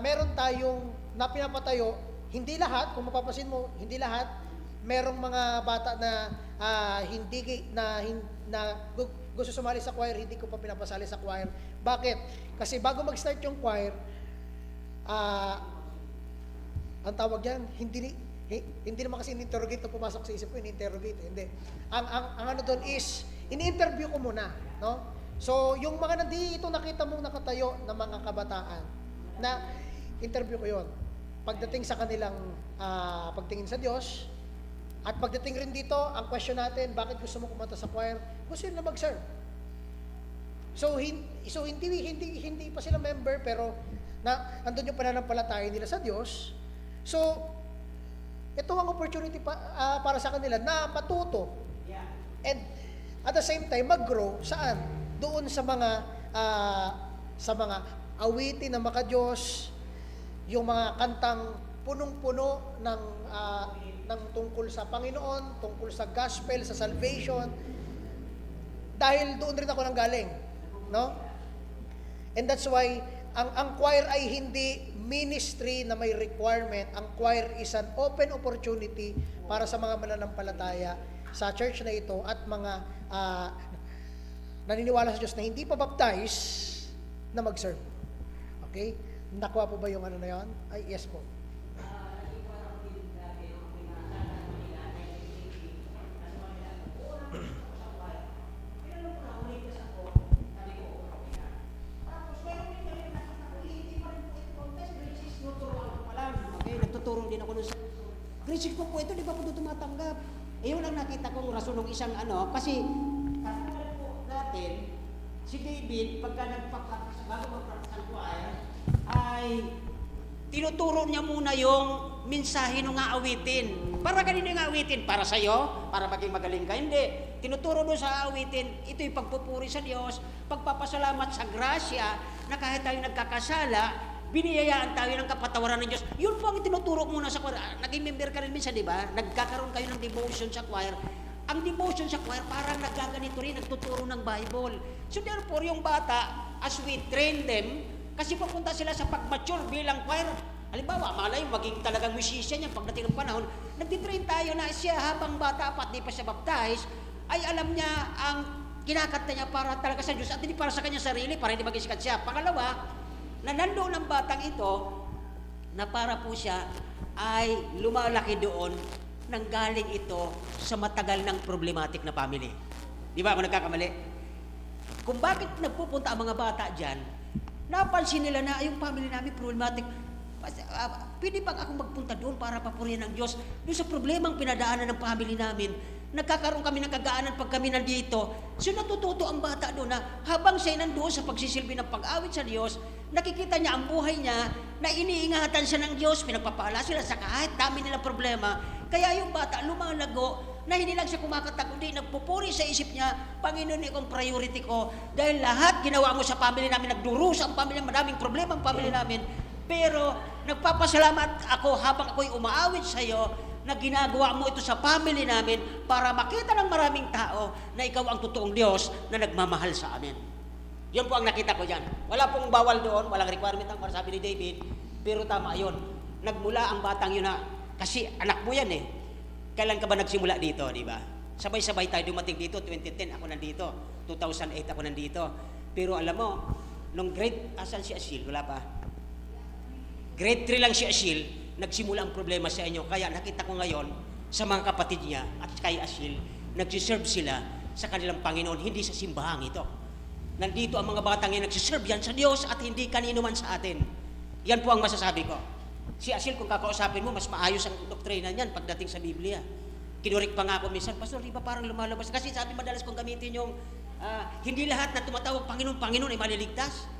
meron tayong na pinapatayo, hindi lahat, kung mapapansin mo, hindi lahat, merong mga bata na gusto sumali sa choir, hindi ko pa pinapasali sa choir. Bakit? Kasi bago mag-start yung choir, ang tawag yan, hindi naman kasi in-interrogate na pumasok sa isip ko, in-interrogate, hindi. Ang ano doon is, ini-interview ko muna, no? So, yung mga nandito nakita mong nakatayo na mga kabataan, na interview ko yon. Pagdating sa kanilang pagtingin sa Diyos, at pagdating rin dito, ang question natin, bakit gusto mo kumanta sa choir? Gusto nila mag-serve. So hindi pa sila member, pero andun yung pananampalataya nila sa Diyos. So, ito ang opportunity para sa kanila na matuto. And at the same time, mag-grow saan? Doon sa mga awitin ng maka-Diyos, yung mga kantang punong-puno ng tungkol sa Panginoon, tungkol sa gospel, sa salvation. Dahil doon rin ako nanggaling, no? And that's why ang choir ay hindi ministry na may requirement. Ang choir is an open opportunity para sa mga mananampalataya sa church na ito at mga naniniwala sa Diyos na hindi pa baptized na mag-serve. Okay? Nakuha po ba yung ano na yun? Ay, yes po. nagtuturo din ako nun sa grade 6 po ito, di ba po ito tumatanggap? Eh, yun ang nakita kong rason ng isang kasi katulad po natin, si David, pagka nagpapakita bago mag-practice ng choir, ay tinuturo niya muna yung mensahe ng aawitin. Para kanino yung aawitin? Para sa'yo? Para maging magaling ka? Hindi. Tinuturo doon sa aawitin, ito yung pagpupuri sa Diyos, pagpapasalamat sa grasya, na kahit tayo nagkakasala, biniyayaan tayo ng kapatawaran ng Diyos. Yun po ang tinuturo muna sa choir. Naging member ka rin minsan, di ba? Nagkakaroon kayo ng devotion sa choir. Ang devotion sa choir, parang nagaganito rin, nagtuturo ng Bible. So therefore, yung bata, as we train them, kasi pupunta sila sa pag-mature bilang choir. Halimbawa, malay, maging talagang musician yan pagdating ng panahon, nagtitrain tayo na siya habang bata pa at di pa siya baptize, ay alam niya ang kinakanta niya para talaga sa Diyos at hindi para sa kanya sarili, para hindi maging sikat siya. Pangalawa, na nandoon ang batang ito, na para po siya ay lumalaki doon nang galing ito sa matagal ng problematic na family. Di ba ako nagkakamali? Kung bakit nagpupunta ang mga bata dyan, napansin nila na yung family namin problematic. Pwede bang akong magpunta doon para papurihan ng Diyos? Doon sa problemang pinadaanan ng family namin, nagkakaroon kami ng kagaanan pag kami nandito. So natututo ang bata doon na habang siya nandoon sa pagsisilbi ng pag-awit sa Diyos, nakikita niya ang buhay niya na iniingatan siya ng Diyos, pinagpapala sila sa kahit dami nilang problema. Kaya yung bata lumalago na hindi lang siya kumakatak, kundi nagpupuri sa isip niya, Panginoon, ikaw ang priority ko. Dahil lahat ginawa mo sa family namin, nagdurusa ang family, madaming problema ang family namin. Pero nagpapasalamat ako habang ako'y umaawit sa iyo na ginagawa mo ito sa family namin para makita ng maraming tao na ikaw ang totoong Diyos na nagmamahal sa amin. Yan po ang nakita ko dyan. Wala pong bawal doon, walang requirement ang para sabi ni David, pero tama yun. Nagmula ang batang yun na, kasi anak mo yan eh. Kailan ka ba nagsimula dito, di ba? Sabay-sabay tayo dumating dito, 2010 ako nandito, 2008 ako nandito. Pero alam mo, nung grade, asan si Ashil? Wala pa. Grade 3 lang si Ashil, nagsimula ang problema sa inyo. Kaya nakita ko ngayon sa mga kapatid niya at kay Ashil, nagsiserve sila sa kanilang Panginoon, hindi sa simbahang ito. Nandito ang mga batang yan, nagsiserve yan sa Diyos at hindi kanino man sa atin. Yan po ang masasabi ko. Si Ashil, kung kakausapin mo, mas maayos ang doktrina niyan pagdating sa Biblia. Kinurik pa nga ako minsan, Pastor, di ba parang lumalabas? Kasi sabi madalas kong gamitin yung hindi lahat na tumatawag Panginoon, Panginoon ay maliligtas.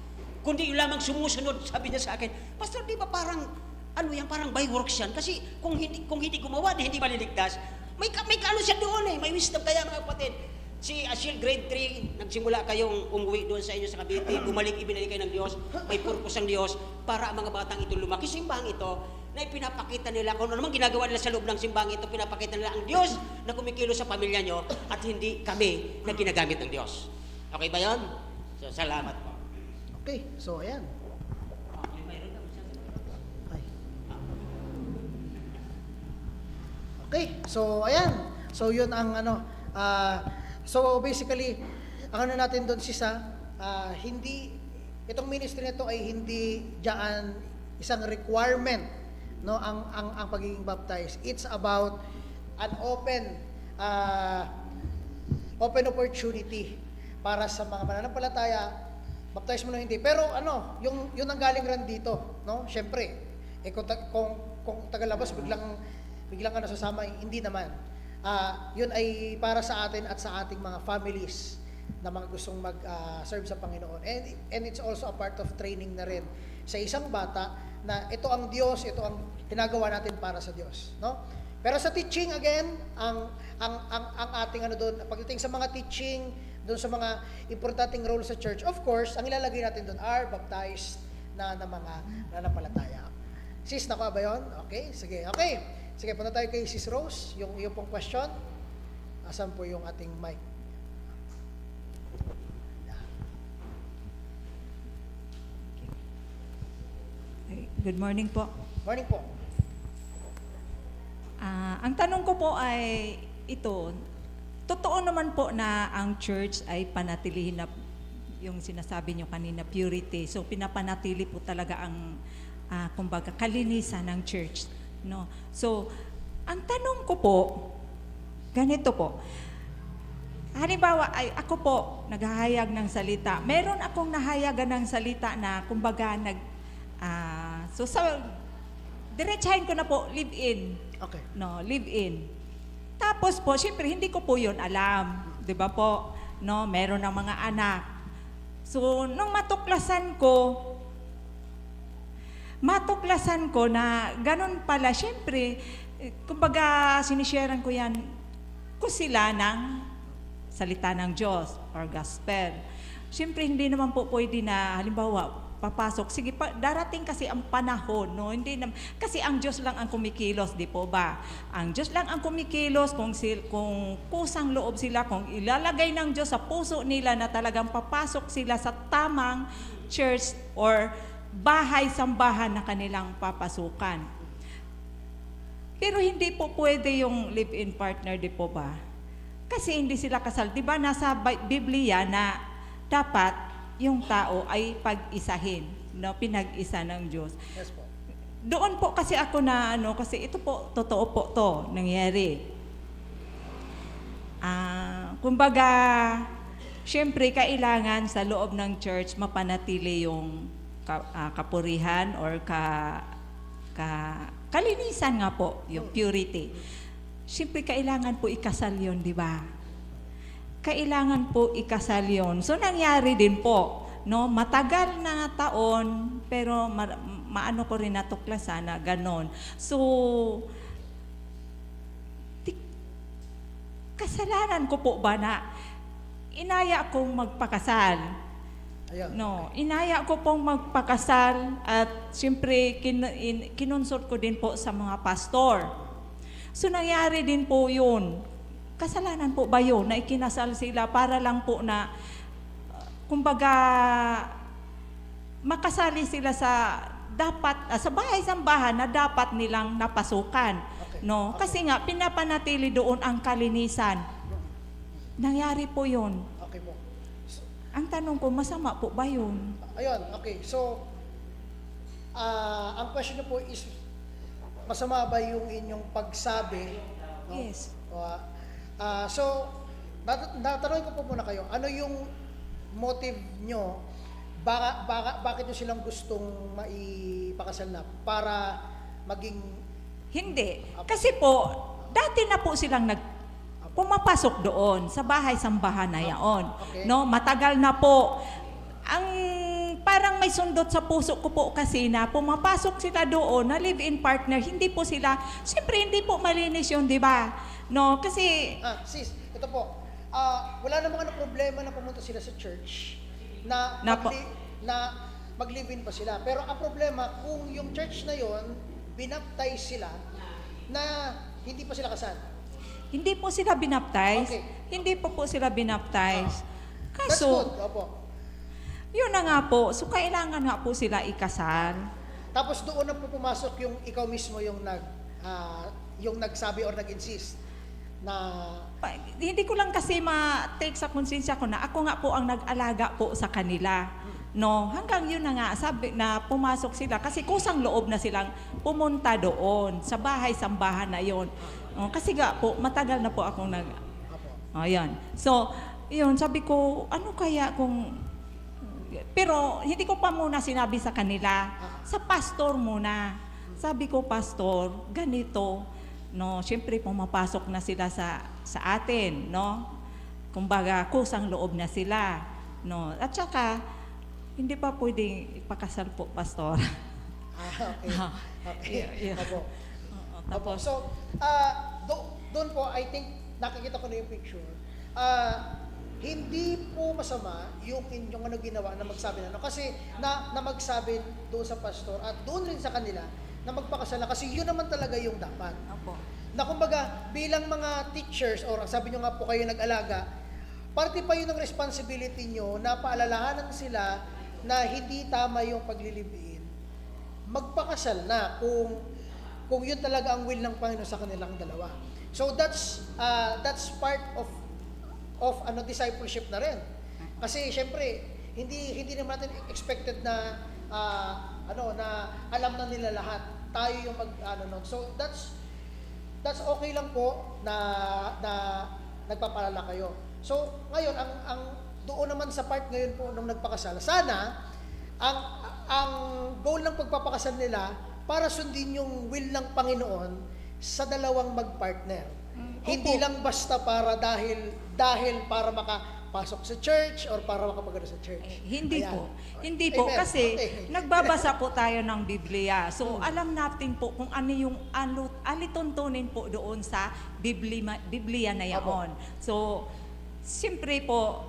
Kundi yung lamang sumusunod, sabi niya sa akin, Pastor, di ba parang, ano yan, parang by works yan? Kasi kung hindi gumawa, hindi maliligtas. May ano siya doon eh, may wisdom kaya mga kapatid. Si Ashil, grade 3, nagsimula kayong umuwi doon sa inyo sa Cavite, bumalik, ibinalik kayo ng Diyos, may purpose ang Diyos para ang mga batang ito lumaki. Simbahang ito, na ipinapakita nila, kung ano naman ginagawa nila sa loob ng simbahang ito, pinapakita nila ang Diyos na kumikilo sa pamilya nyo at hindi kami na ginagamit ng Diyos. Okay ba yun? So, salamat po. Okay, so ayan. Ay. Okay, so ayan. So yun ang so basically, ang natin doon hindi, itong ministry na to ay hindi diyan isang requirement, no, ang pagiging baptized. It's about an open opportunity para sa mga mananampalataya, baptize mo na hindi. Pero yun ang galing rin dito, no? Syempre, kung tagalabas biglang ka nasasama, hindi naman. Yun ay para sa atin at sa ating mga families na mga gustong mag-serve sa Panginoon. And it's also a part of training na rin sa isang bata na ito ang Diyos, ito ang ginagawa natin para sa Diyos, no? Pero sa teaching again, ang ating doon, pagdating sa mga teaching, doon sa mga importanteng role sa church, of course, ang ilalagay natin doon are baptized na mga nanampalataya. Sis, nakuha ba yun? Okay, sige. Okay. Sige, punta tayo kay Sis Rose, yung iyong pong question. Asan po yung ating mic? Good morning po. Morning po. Ang tanong ko po ay ito, totoo naman po na ang church ay panatilihin na yung sinasabi nyo kanina, purity. So pinapanatili po talaga ang kumbaga kalinisan ng church, no? So ang tanong ko po, ganito po. Halimbawa ay ako po naghahayag ng salita. Meron akong nahayagan ng salita na kumbaga so sa diretsahin ko na po, live-in. Okay. No, live-in. Tapos po, syempre, hindi ko po yun alam. Di ba po? No, meron ng mga anak. So, nung matuklasan ko na ganun pala, syempre, kumbaga, sinisharean ko yan kung sila ng salita ng Diyos or gospel. Syempre, hindi naman po pwede na, halimbawa, papasok. Sige, darating kasi ang panahon, no? Hindi na, kasi ang Diyos lang ang kumikilos, di po ba? Ang Diyos lang ang kumikilos kung kusang loob sila, kung ilalagay ng Diyos sa puso nila na talagang papasok sila sa tamang church or bahay-sambahan na kanilang papasukan. Pero hindi po pwede yung live-in partner, di po ba? Kasi hindi sila kasal. Di ba nasa Biblia na dapat yung tao ay pag-isahin, no? Pinag-isa ng Diyos. Yes po. Doon po kasi ako na kasi ito po, totoo po to, nangyari. Kumbaga, syempre kailangan sa loob ng church mapanatili yung kapurihan or kalinisan nga po, yung purity. Syempre kailangan po ikasal yun, di ba? Kailangan po ikasal yun. So, nangyari din po, no? Matagal na taon, pero maano ko rin natuklasan na ganon. So, kasalanan ko po ba na inaya kong magpakasal? Ayun. No, inaya ko pong magpakasal at siyempre kinunsult ko din po sa mga pastor. So, nangyari din po yun. Kasalanan po ba yun na ikinasal sila para lang po na, kumbaga, makasali sila sa sa bahay-sambahan na dapat nilang napasukan. Okay. No? Kasi nga, pinapanatili doon ang kalinisan. Nangyari po yun. Okay po. Ang tanong ko, masama po ba yun? Ayun, okay. So, ang question niyo po is, masama ba yung inyong pagsabi? No? Yes. So, natanong ko po muna kayo, ano yung motive nyo? Bakit nyo silang gustong maipakasal na? Para maging... Hindi. Kasi po, dati na po silang pumapasok doon sa bahay-sambahan na yaon. Okay. No, matagal na po. Ang parang may sundot sa puso ko po kasi na pumapasok sila doon na live-in partner, hindi po sila, siyempre hindi po malinis yun, di ba? No, kasi... sis, ito po. Wala namang problema na pumunta sila sa church na mag-live-in pa sila. Pero ang problema, kung yung church na yon binaptize sila na hindi pa sila kasal. Hindi po sila binaptize. Okay. Hindi po sila binaptize. That's Kaso, good. Opo. yun na nga po. So, kailangan nga po sila ikasal. Tapos doon na po pumasok yung ikaw mismo yung nagsabi or nag-insist na Hindi ko lang kasi ma-take sa konsensya ko na ako nga po ang nag-alaga po sa kanila. No, hanggang yun na nga, sabi na pumasok sila kasi kusang loob na silang pumunta doon sa bahay-sambahan na yon. Kasi nga po, matagal na po akong Ayan. So, yun, sabi ko, ano kaya kung... Pero hindi ko pa muna sinabi sa kanila, sa pastor muna. Sabi ko, pastor, ganito, no, syempre pumapasok na sila sa atin, no? Kumbaga, kusang loob na sila, no? At saka, hindi pa pwedeng ipakasal po, pastor. okay. Okay. Yeah. Opo. Tapos, So, doon po, I think, nakikita ko na yung picture. Hindi po masama yung inyong ginawa na magsabi na. Kasi na magsabi doon sa pastor at doon rin sa kanila na magpakasal na. Kasi yun naman talaga yung dapat. Opo. Na kumbaga, bilang mga teachers, or sabi nyo nga po kayo nag-alaga, parte pa yun ng responsibility nyo na paalalahanan sila na hindi tama yung paglilibiin. Magpakasal na kung yun talaga ang will ng Panginoon sa kanilang dalawa. So that's part of discipleship na rin. Kasi syempre, hindi naman natin expected na na alam na nila lahat. Tayo yung So that's okay lang po na nagpapalala kayo. So ngayon ang doon naman sa part ngayon po nung nagpakasal, sana ang goal ng pagpapakasal nila para sundin yung will ng Panginoon sa dalawang magpartner. Hindi Opo. lang basta para dahil para makapasok sa church or para makapagano sa church. Hindi Ayan. po. Hindi po Amen. kasi Okay. nagbabasa po tayo ng Biblia. So alam natin po kung ano yung alituntunin po doon sa Biblia na yaon. So siyempre po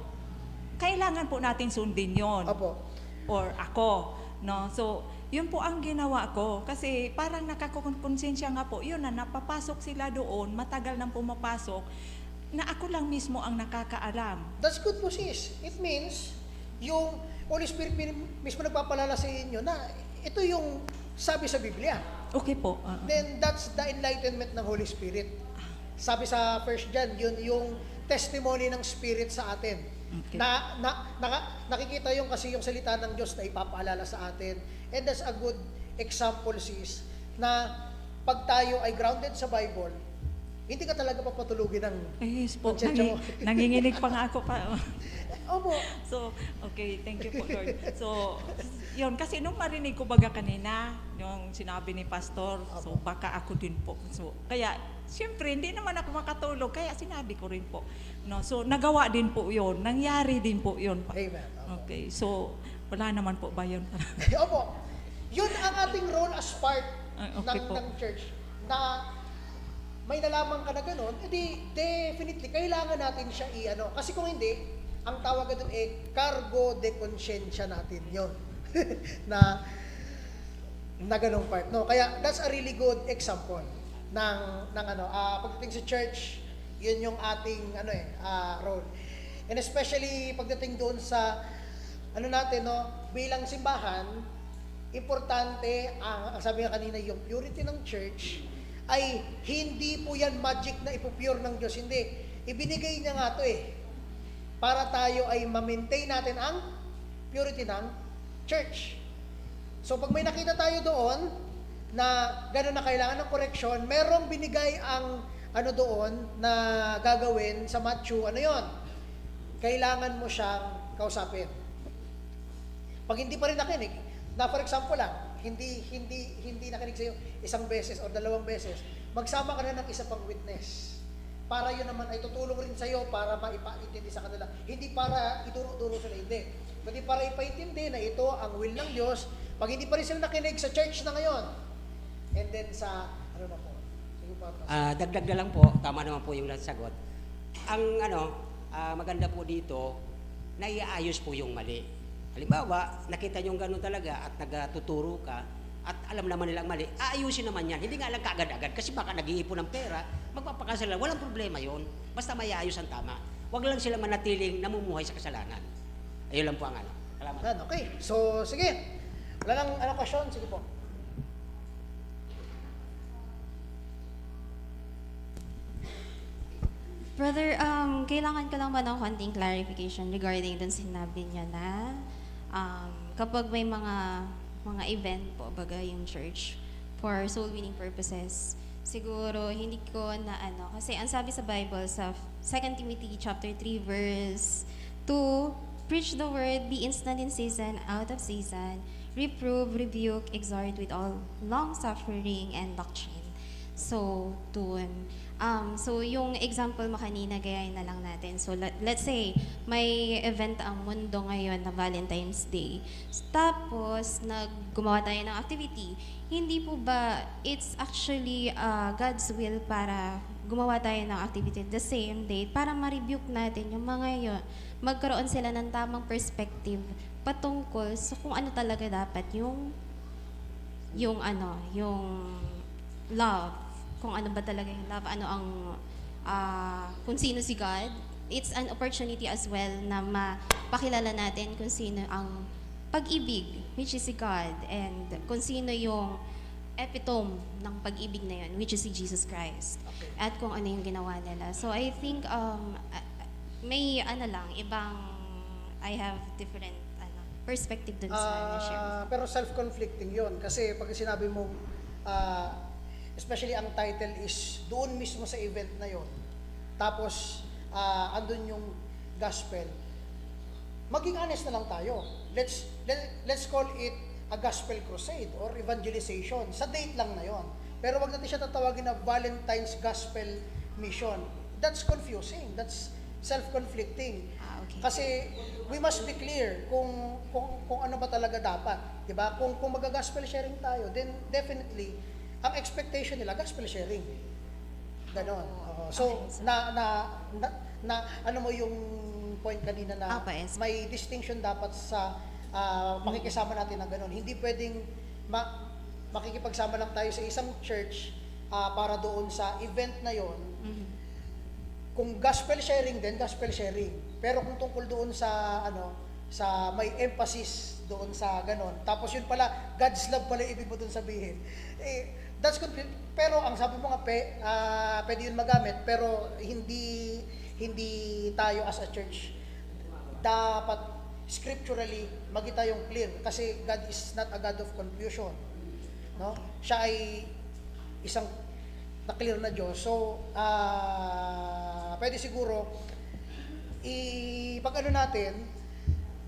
kailangan po natin sundin 'yon. Opo. Or ako, no? So yun po ang ginawa ko kasi parang nakakonsensya nga po, yun na napapasok sila doon, matagal nang pumapasok, na ako lang mismo ang nakakaalam. That's good po, sis. It means, yung Holy Spirit mismo nagpapalala sa inyo na ito yung sabi sa Biblia. Okay po. Then that's the enlightenment ng Holy Spirit. Sabi sa 1 John, yun yung testimony ng Spirit sa atin. Okay. Nakikita yung kasi yung salita ng Diyos na ipapaalala sa atin. And that's a good example, sis, na pag tayo ay grounded sa Bible, hindi ka talaga papatulugin ng Yes po, konsensya mo. nanginginig pa nga ako pa. Opo. So, okay, thank you po, Lord. So, yun, kasi nung marinig ko baga kanina, yung sinabi ni Pastor, so baka ako din po. So, kaya, siyempre, hindi naman ako makatulog, kaya sinabi ko rin po. No, so, nagawa din po yun, nangyari din po yun. Amen. Opo. Okay, so, wala naman po ba yun? Opo. Yun ang ating role as part Okay po. ng church. Na may nalaman ka na gano'n, edi definitely, kailangan natin siya i-ano. Kasi kung hindi, ang tawag doon cargo de conscientia natin yon na ganong part. No, kaya that's a really good example ng pagdating sa church, yun yung ating role. And especially pagdating doon sa natin, no, bilang simbahan, importante ang sabi nga kanina, yung purity ng church ay hindi po yan magic na ipupure ng Diyos. Hindi. Ibinigay niya nga to para tayo ay ma-maintain natin ang purity ng church. So pag may nakita tayo doon na gano'n na kailangan ng correction, merong binigay ang doon na gagawin sa Matthew, yon? Kailangan mo siyang kausapin. Pag hindi pa rin nakinig, na for example lang, hindi nakinig sa'yo isang beses o dalawang beses, magsama ka na ng isa pang witness. Para yun naman ay tutulong rin sa'yo para maipaintindi sa kanila. Hindi para iduro-duro sila, hindi. Kundi para ipaintindi na ito ang will ng Diyos. Pag hindi pa rin sila nakinig sa church na ngayon, and then sa, na po? Sige po, Dagdag na lang po, tama naman po yung sagot. Ang maganda po dito, naiaayos po yung mali. Halimbawa, nakita nyo gano'n talaga at nagtuturo ka at alam naman nilang mali, aayusin naman yan. Hindi nga lang kaagad-agad kasi baka nag-iipon ng pera, magpapakasala, walang problema yon. Basta may aayos ang tama. Huwag lang sila manatiling namumuhay sa kasalanan. Ayun lang po ang Salamat. Okay, so sige. Wala nang question? Sige po. Brother, kailangan ko lang ba ng konting clarification regarding dun sinabi niya na kapag may mga event po, baga yung church, for soul winning purposes, siguro hindi ko na kasi ang sabi sa Bible sa 2 Timothy chapter 3 verse 2, preach the word, be instant in season, out of season, reprove, rebuke, exhort with all long-suffering and doctrine. So, so yung example mo kanina, gayahin na lang natin. So, let's say, may event ang mundo ngayon na Valentine's Day. Tapos, gumawa tayo ng activity. Hindi po ba, it's actually God's will para gumawa tayo ng activity the same day para ma-rebuke natin yung mga yun. Magkaroon sila ng tamang perspective patungkol sa kung ano talaga dapat yung love, kung ano ba talaga yung love, ano ang kung sino si God. It's an opportunity as well na mapakilala natin kung sino ang pag-ibig, which is si God, and kung sino yung epitome ng pag-ibig na yun, which is si Jesus Christ. Okay. At kung ano yung ginawa nila. So I think may ibang I have different perspective dun sa na-share. Pero self-conflicting yon kasi pag sinabi mo especially ang title is doon mismo sa event na yon, tapos andun yung gospel, maging honest na lang tayo. Let's call it a gospel crusade or evangelization. Sa date lang na yon. Pero wag natin siya tatawagin na Valentine's Gospel Mission. That's confusing. That's self-conflicting. Okay. Kasi we must be clear kung ano ba talaga dapat, 'di ba? Kung mag-gospel sharing tayo, then definitely ang expectation nila gospel sharing. Ganon. Oo. So na ano mo yung point kanina na Apa, yes. may distinction dapat sa makikisama natin na ganon. Hindi pwedeng makikipagsama lang tayo sa isang church para doon sa event na yon. Kung gospel sharing din, gospel sharing. Pero kung tungkol doon sa sa may emphasis doon sa ganon. Tapos yun pala, God's love pala ibig mo doon sabihin. That's pero ang sabi mo nga pwede yun magamit, pero hindi tayo as a church dapat scripturally magi tayong clear kasi God is not a God of confusion. No? Siya ay isang na-clear na Diyos. So, pwede siguro ipag-ano natin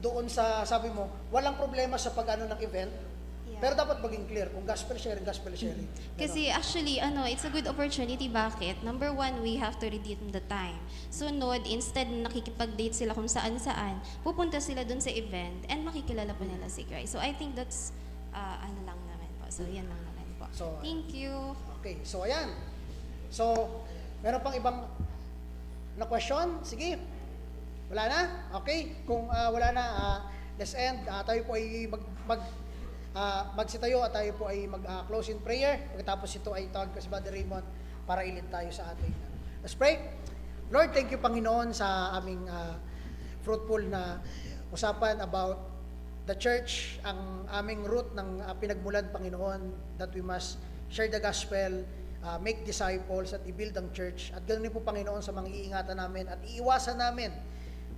doon sa, sabi mo, walang problema sa pag-ano ng event, pero dapat maging clear kung gospel sharing, gospel sharing. Kasi actually, it's a good opportunity. Bakit? Number one, we have to redeem the time. Sunod, instead na nakikipag-date sila kung saan-saan, pupunta sila dun sa event and makikilala pa nila si Christ. So I think that's, ano lang naman po. So yan lang naman po. So, Thank you. Okay, so ayan. So, meron pang ibang na question? Sige. Wala na? Okay. Kung wala na, let's end. Tayo po ay magsitayo at tayo po ay mag-close in prayer. Pagkatapos ito ay tawag ko si Brother Raymond para ilid tayo sa ating. Let's pray. Lord, thank you Panginoon sa aming fruitful na usapan about the church, ang aming root ng pinagmulan Panginoon, that we must share the gospel, make disciples at i-build ang church. At ganoon din po Panginoon sa mga iingatan namin at iiwasan namin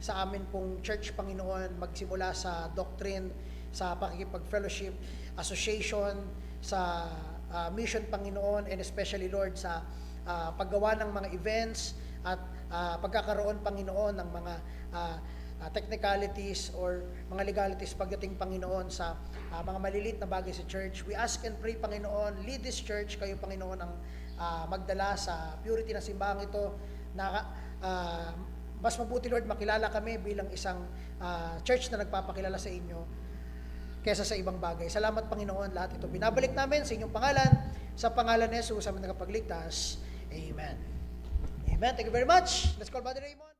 sa amin pong church Panginoon, magsimula sa doctrine, sa pakikipag-fellowship, association, sa mission Panginoon, and especially Lord sa paggawa ng mga events at pagkakaroon Panginoon ng mga technicalities or mga legalities pagdating Panginoon sa mga maliliit na bagay sa church. We ask and pray Panginoon, lead this church, kayo Panginoon ang magdala sa purity ng simbahan ito na mas mabuti Lord makilala kami bilang isang church na nagpapakilala sa inyo kesa sa ibang bagay. Salamat Panginoon, lahat ito binabalik namin sa inyong pangalan, sa pangalan ni Jesus, sa aming nagpagligtas. Amen. Amen. Thank you very much. Let's call Brother Raymond.